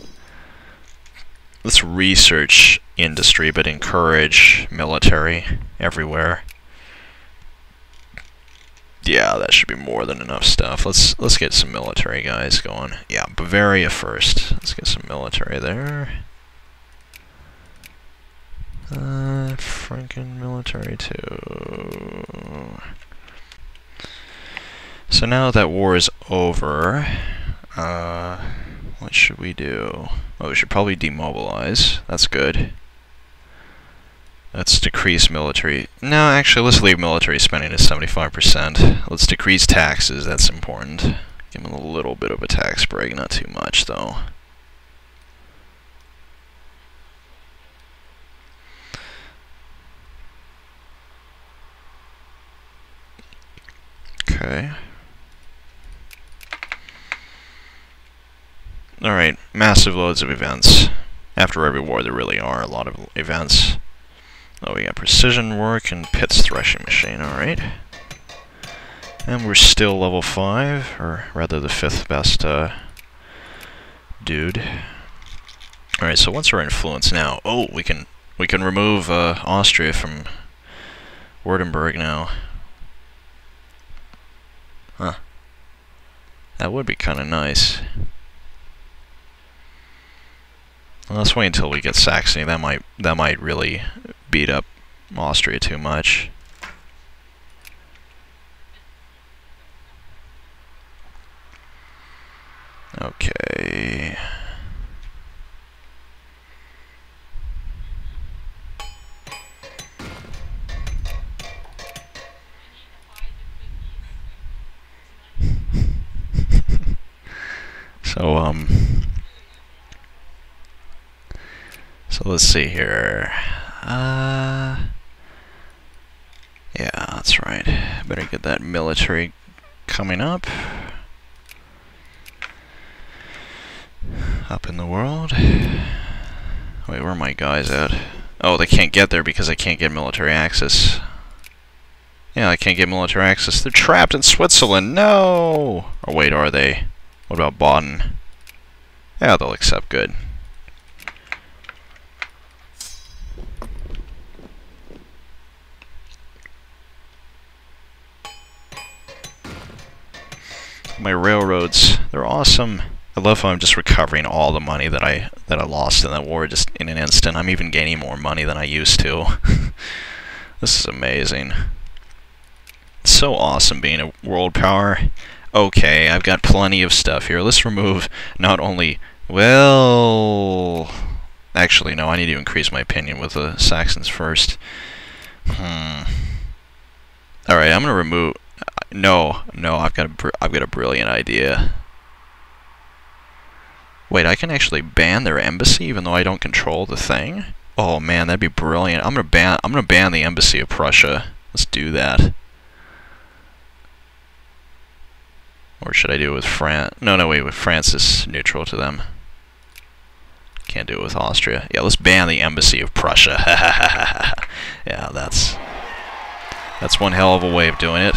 research industry, but encourage military everywhere. Yeah, that should be more than enough stuff. Let's get some military guys going. Yeah, Bavaria first. Let's get some military there. Franken military too. So now that war is over, what should we do? Oh, we should probably demobilize. That's good. Let's decrease military. No, actually, let's leave military spending at 75%. Let's decrease taxes. That's important. Give them a little bit of a tax break, not too much, though. Okay. Alright, massive loads of events. After every war, there really are a lot of events. Oh, we got precision work and Pitt's threshing machine, alright. And we're still level 5, or rather the 5th best dude. Alright, so what's our influence now? Oh, we can remove Austria from Württemberg now. Huh. That would be kind of nice. Well, let's wait until we get Saxony. That might really beat up Austria too much. Okay. So let's see here. Yeah, that's right. Better get that military coming up. Up in the world. Wait, where are my guys at? Oh, they can't get there because I can't get military access. Yeah, I can't get military access. They're trapped in Switzerland. No! Or wait, are they? What about Baden? Yeah, they'll accept. Good. My railroads, they're awesome. I love how I'm just recovering all the money that I lost in that war just in an instant. I'm even gaining more money than I used to. This is amazing. It's so awesome being a world power. Okay, I've got plenty of stuff here. Let's remove not only... Well... Actually, no, I need to increase my opinion with the Saxons first. Alright, I'm gonna remove... No, I've got a brilliant idea. Wait, I can actually ban their embassy even though I don't control the thing? Oh man, that'd be brilliant. I'm gonna ban the embassy of Prussia. Let's do that. Or should I do it with France? No, wait, with France is neutral to them. Can't do it with Austria. Yeah, let's ban the embassy of Prussia. Yeah, that's one hell of a way of doing it.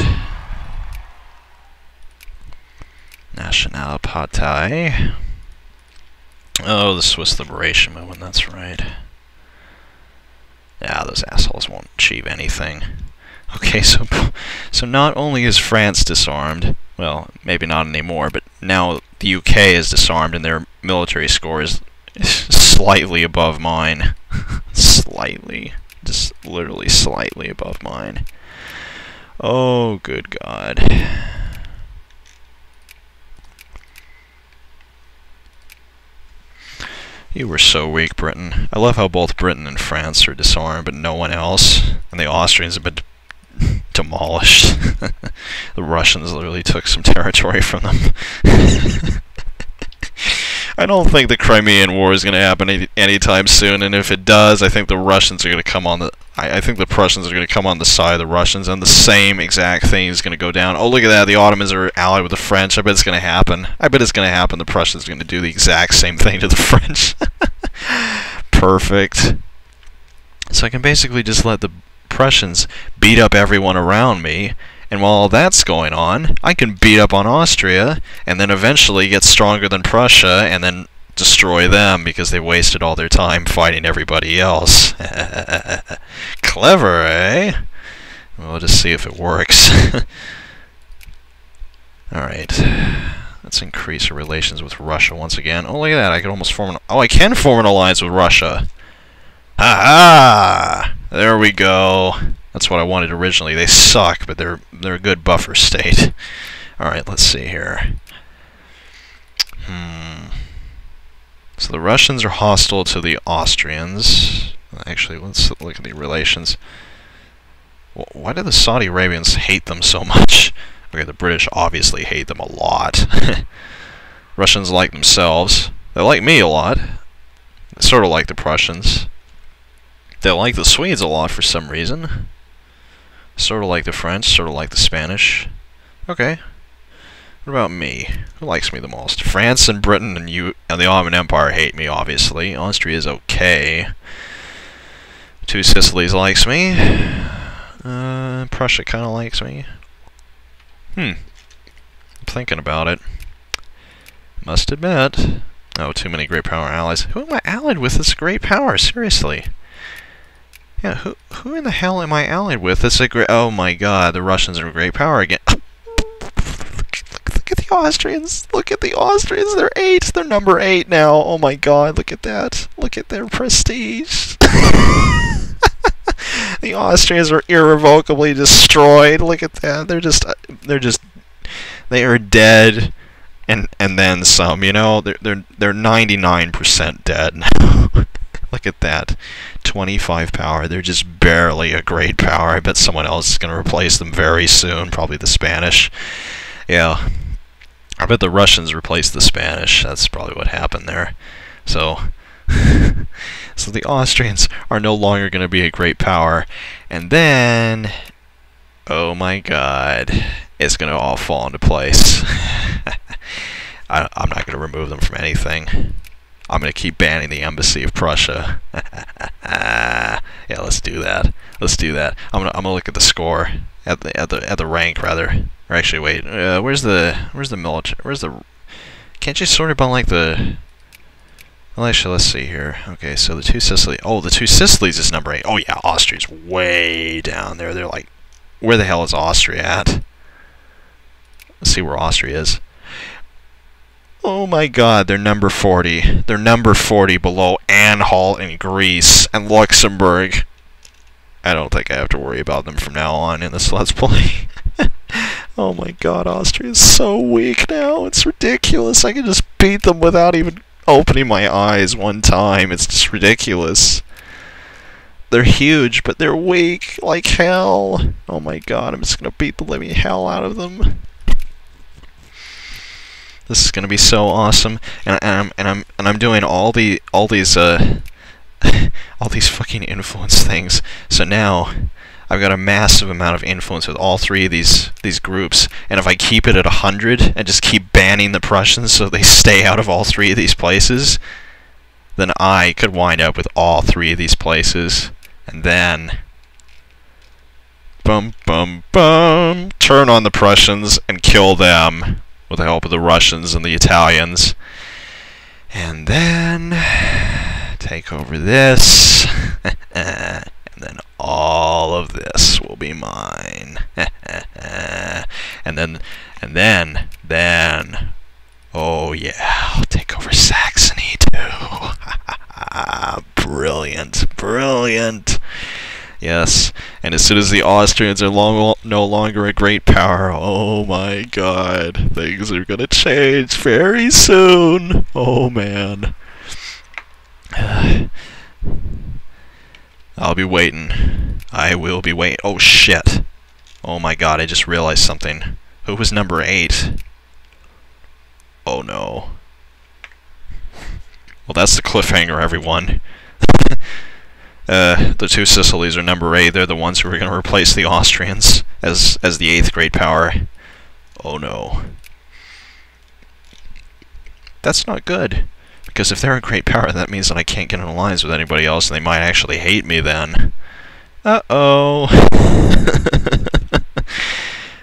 Nationalpartei. Oh, the Swiss Liberation Movement, that's right. Yeah, those assholes won't achieve anything. Okay, so not only is France disarmed, well, maybe not anymore, but now the UK is disarmed and their military score is slightly above mine. Slightly. Just literally slightly above mine. Oh, good God. You were so weak, Britain. I love how both Britain and France are disarmed, but no one else. And the Austrians have been demolished. The Russians literally took some territory from them. I don't think the Crimean War is going to happen anytime soon, and if it does, I think the Russians are going to come on the... I think the Prussians are going to come on the side of the Russians, and the same exact thing is going to go down. Oh, look at that, the Ottomans are allied with the French. I bet it's going to happen. I bet it's going to happen. The Prussians are going to do the exact same thing to the French. Perfect. So I can basically just let the Prussians beat up everyone around me, and while all that's going on, I can beat up on Austria, and then eventually get stronger than Prussia, and then destroy them because they wasted all their time fighting everybody else. Clever, eh? We'll just see if it works. Alright. Let's increase our relations with Russia once again. Oh, look at that. I can almost form an... Oh, I can form an alliance with Russia. Ha-ha! There we go. That's what I wanted originally. They suck, but they're a good buffer state. Alright, let's see here. So the Russians are hostile to the Austrians. Actually, let's look at the relations. Why do the Saudi Arabians hate them so much? Okay, the British obviously hate them a lot. Russians like themselves. They like me a lot. Sort of like the Prussians. They like the Swedes a lot for some reason. Sort of like the French, sort of like the Spanish. Okay. What about me? Who likes me the most? France and Britain and the Ottoman Empire hate me, obviously. Austria is okay. Two Sicilies likes me. Prussia kind of likes me. I'm thinking about it. Must admit. Oh, too many great power allies. Who am I allied with that's a great power? Seriously. Yeah, who in the hell am I allied with that's a great... Oh my God, the Russians are a great power again. Look at the Austrians. Look at the Austrians. They're 8. They're number 8 now. Oh my God, look at that. Look at their prestige. The Austrians are irrevocably destroyed. Look at that. They are dead, and then some. You know, they're 99% dead now. Look at that. 25 power. They're just barely a great power. I bet someone else is going to replace them very soon. Probably the Spanish. Yeah. I bet the Russians replaced the Spanish. That's probably what happened there. So, so the Austrians are no longer going to be a great power. And then, oh my God, it's going to all fall into place. I'm not going to remove them from anything. I'm going to keep banning the embassy of Prussia. Yeah, let's do that. Let's do that. I'm gonna look at the score, at the rank rather. Or actually, wait. Where's the military? Can't you sort it by like the? Well, actually, let's see here. Okay, so the two Sicilies. Oh, the two Sicilies is number 8. Oh yeah, Austria's way down there. They're like, where the hell is Austria at? Let's see where Austria is. Oh my God, they're number 40. They're number 40 below Anhalt in Greece and Luxembourg. I don't think I have to worry about them from now on in this Let's Play. Oh my God, Austria is so weak now. It's ridiculous. I can just beat them without even opening my eyes one time. It's just ridiculous. They're huge, but they're weak like hell. Oh my God, I'm just gonna beat the living hell out of them. This is gonna be so awesome, and I'm doing all these all these fucking influence things. So now I've got a massive amount of influence with all 3 of these groups, and if I keep it at 100 and just keep banning the Prussians so they stay out of all 3 of these places, then I could wind up with all 3 of these places, and then bum bum bum, turn on the Prussians and kill them with the help of the Russians and the Italians. And then take over this. And then all of this will be mine. and then, oh yeah, I'll take over Saxony too. Brilliant, brilliant. Yes, and as soon as the Austrians are no longer a great power, oh my god, things are gonna change very soon. Oh man. I'll be waiting. I will be waiting. Oh shit. Oh my god, I just realized something. Who was number 8? Oh no. Well, that's the cliffhanger, everyone. The two Sicilies are number 8. They're the ones who are going to replace the Austrians as the 8th great power. Oh no. That's not good. Because if they're a great power, that means that I can't get in alliance with anybody else, and they might actually hate me then. Uh-oh.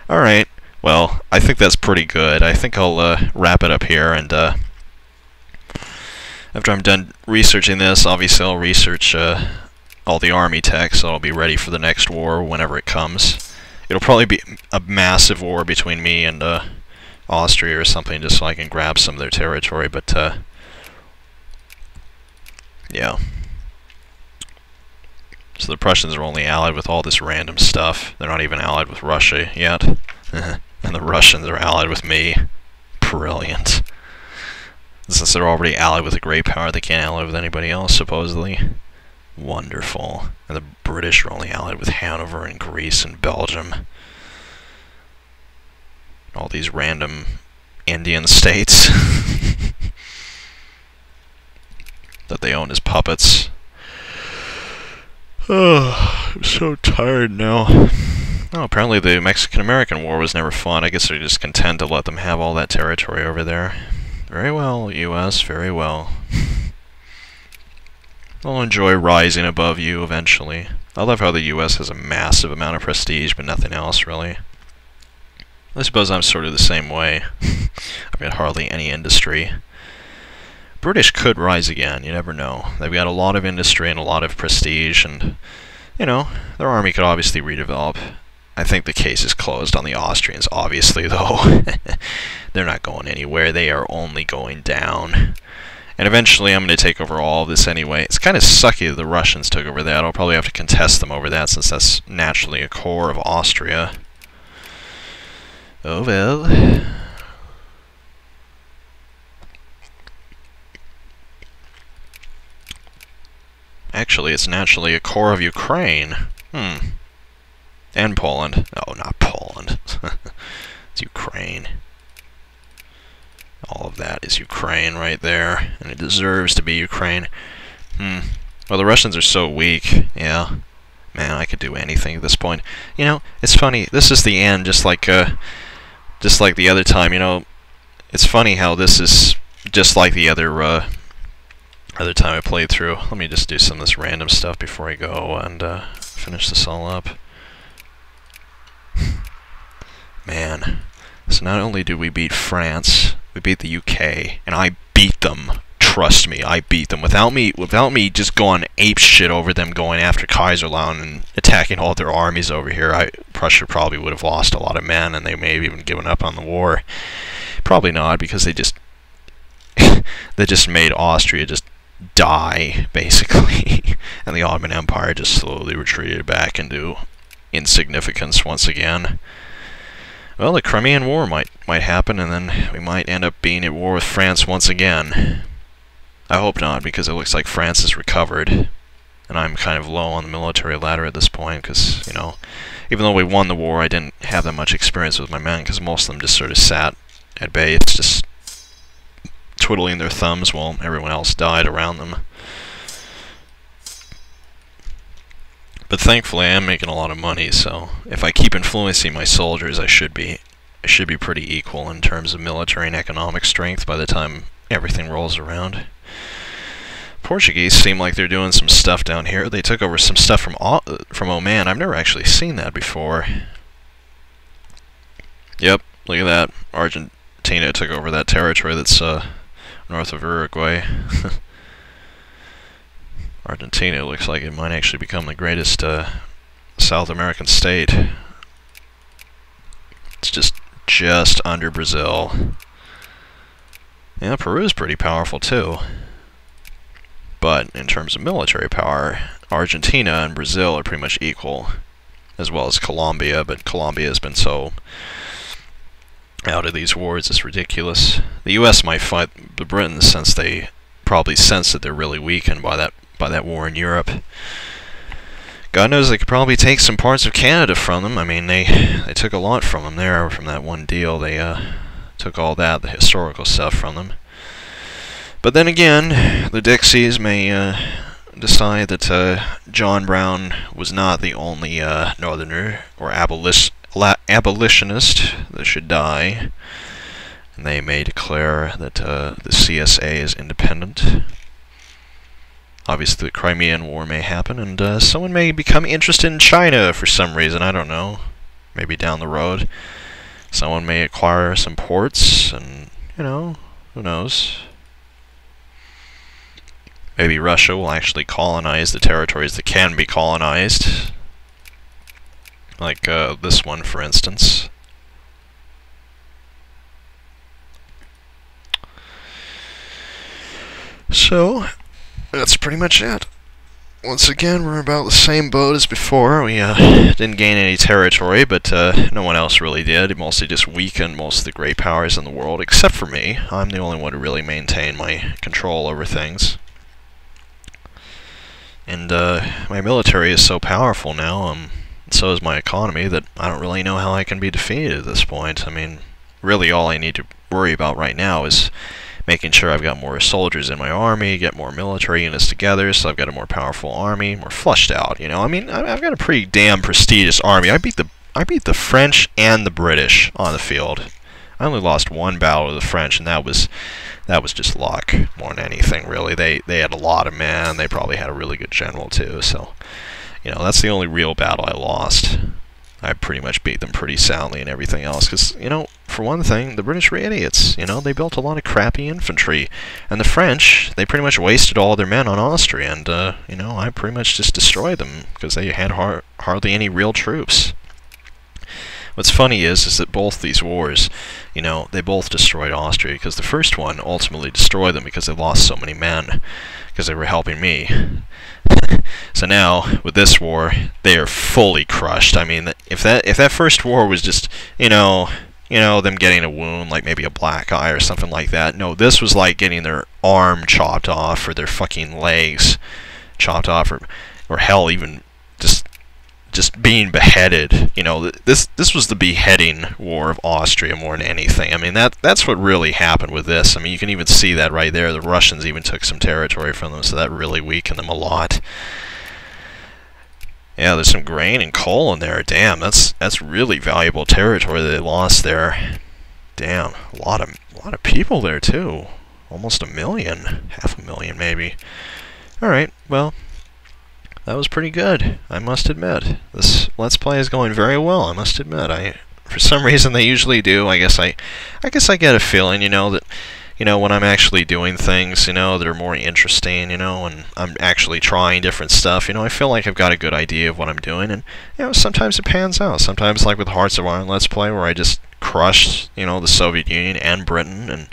Alright. Well, I think that's pretty good. I think I'll wrap it up here, and after I'm done researching this, obviously I'll research all the army tech, so I'll be ready for the next war whenever it comes. It'll probably be a massive war between me and Austria or something, just so I can grab some of their territory, but yeah. So the Prussians are only allied with all this random stuff. They're not even allied with Russia yet. And the Russians are allied with me. Brilliant. Since they're already allied with a great power, they can't ally with anybody else, supposedly. Wonderful. And the British are only allied with Hanover and Greece and Belgium. All these random Indian states that they own as puppets. Oh, I'm so tired now. Oh, apparently the Mexican-American War was never fun. I guess they're just content to let them have all that territory over there. Very well, US, very well. I'll enjoy rising above you eventually. I love how the US has a massive amount of prestige, but nothing else, really. I suppose I'm sort of the same way. I've got hardly any industry. British could rise again, you never know. They've got a lot of industry and a lot of prestige, and, you know, their army could obviously redevelop. I think the case is closed on the Austrians, obviously, though. They're not going anywhere. They are only going down. And eventually I'm going to take over all of this anyway. It's kind of sucky that the Russians took over that. I'll probably have to contest them over that, since that's naturally a core of Austria. Oh well. Actually, it's naturally a core of Ukraine. And Poland. No, not Poland. It's Ukraine. All of that is Ukraine right there. And it deserves to be Ukraine. Well, the Russians are so weak. Yeah. Man, I could do anything at this point. You know, it's funny. This is the end, just like the other time, you know. It's funny how this is just like the other time I played through. Let me just do some of this random stuff before I go and finish this all up. Man. So not only do we beat France, we beat the UK, and I beat them. Trust me, I beat them. Without me just going ape shit over them, going after Kaiserslautern and attacking all their armies over here, Prussia probably would have lost a lot of men, and they may have even given up on the war. Probably not, because they just made Austria just die, basically. And the Ottoman Empire just slowly retreated back into insignificance once again. Well, the Crimean War might happen, and then we might end up being at war with France once again. I hope not, because it looks like France has recovered, and I'm kind of low on the military ladder at this point, because, you know, even though we won the war, I didn't have that much experience with my men, because most of them just sort of sat at base, just twiddling their thumbs while everyone else died around them. But thankfully I am making a lot of money, so if I keep influencing my soldiers, I should be pretty equal in terms of military and economic strength by the time everything rolls around. Portuguese seem like they're doing some stuff down here. They took over some stuff from Oman. I've never actually seen that before. Yep, look at that. Argentina took over that territory that's north of Uruguay. Argentina looks like it might actually become the greatest South American state. It's just under Brazil. Yeah, Peru's pretty powerful too. But in terms of military power, Argentina and Brazil are pretty much equal, as well as Colombia, but Colombia has been so out of these wars, it's ridiculous. The US might fight the Britons since they probably sense that they're really weakened by that war in Europe. God knows they could probably take some parts of Canada from them. I mean, they took a lot from them there, from that one deal. They took all that, the historical stuff from them. But then again, the Dixies may decide that John Brown was not the only Northerner or abolitionist that should die. And they may declare that the CSA is independent. Obviously, the Crimean War may happen, and someone may become interested in China for some reason. I don't know. Maybe down the road. Someone may acquire some ports, and, you know, who knows. Maybe Russia will actually colonize the territories that can be colonized. Like this one, for instance. So, that's pretty much it. Once again, we're about the same boat as before. We didn't gain any territory, but no one else really did. It mostly just weakened most of the great powers in the world, except for me. I'm the only one who really maintained my control over things. And my military is so powerful now, and so is my economy, that I don't really know how I can be defeated at this point. I mean, really all I need to worry about right now is making sure I've got more soldiers in my army, get more military units together, so I've got a more powerful army, more flushed out, you know. I mean, I've got a pretty damn prestigious army. I beat the French and the British on the field. I only lost one battle to the French, and that was just luck more than anything, really. They had a lot of men. They probably had a really good general too. So, you know, that's the only real battle I lost. I pretty much beat them pretty soundly and everything else, because, you know, for one thing, the British were idiots. You know, they built a lot of crappy infantry, and the French, they pretty much wasted all their men on Austria, and you know, I pretty much just destroyed them because they had hardly any real troops. What's funny is that both these wars, you know, they both destroyed Austria, because the first one ultimately destroyed them because they lost so many men, because they were helping me. So now, with this war, they are fully crushed. I mean, if that first war was just, you know, them getting a wound, like maybe a black eye or something like that. No, this was like getting their arm chopped off, or their fucking legs chopped off, or hell, even just being beheaded. You know, this was the beheading war of Austria more than anything. I mean, that's what really happened with this. I mean, you can even see that right there. The Russians even took some territory from them, so that really weakened them a lot. Yeah, there's some grain and coal in there. Damn, that's really valuable territory that they lost there. Damn, a lot of people there too. Almost 1 million, 500,000 maybe. All right, well, that was pretty good, I must admit. This Let's Play is going very well, I must admit. For some reason, they usually do. I guess I get a feeling, you know, that, you know, when I'm actually doing things, you know, that are more interesting, you know, and I'm actually trying different stuff, you know, I feel like I've got a good idea of what I'm doing, and, you know, sometimes it pans out. Sometimes, like with Hearts of Iron Let's Play, where I just crushed, you know, the Soviet Union and Britain, and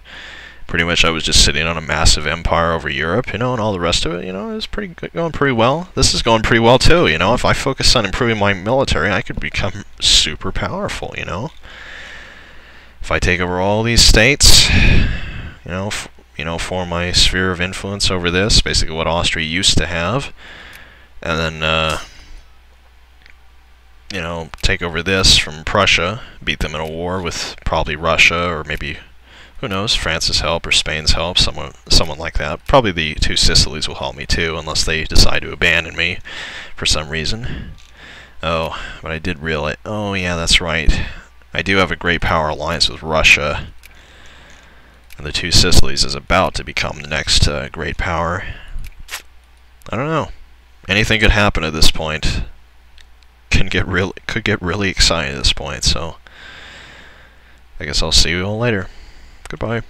pretty much I was just sitting on a massive empire over Europe, you know, and all the rest of it, you know, it was pretty good, going pretty well. This is going pretty well too, you know. If I focus on improving my military, I could become super powerful, you know. If I take over all these states, you know, form my sphere of influence over this, basically what Austria used to have, and then, you know, take over this from Prussia, beat them in a war with probably Russia, or maybe, who knows, France's help or Spain's help, someone like that. Probably the two Sicilies will help me too, unless they decide to abandon me for some reason. Oh, but I did realize, oh yeah, that's right. I do have a great power alliance with Russia. And the two Sicilies is about to become the next great power. I don't know. Anything could happen at this point. Could get really exciting at this point, so I guess I'll see you all later. Goodbye.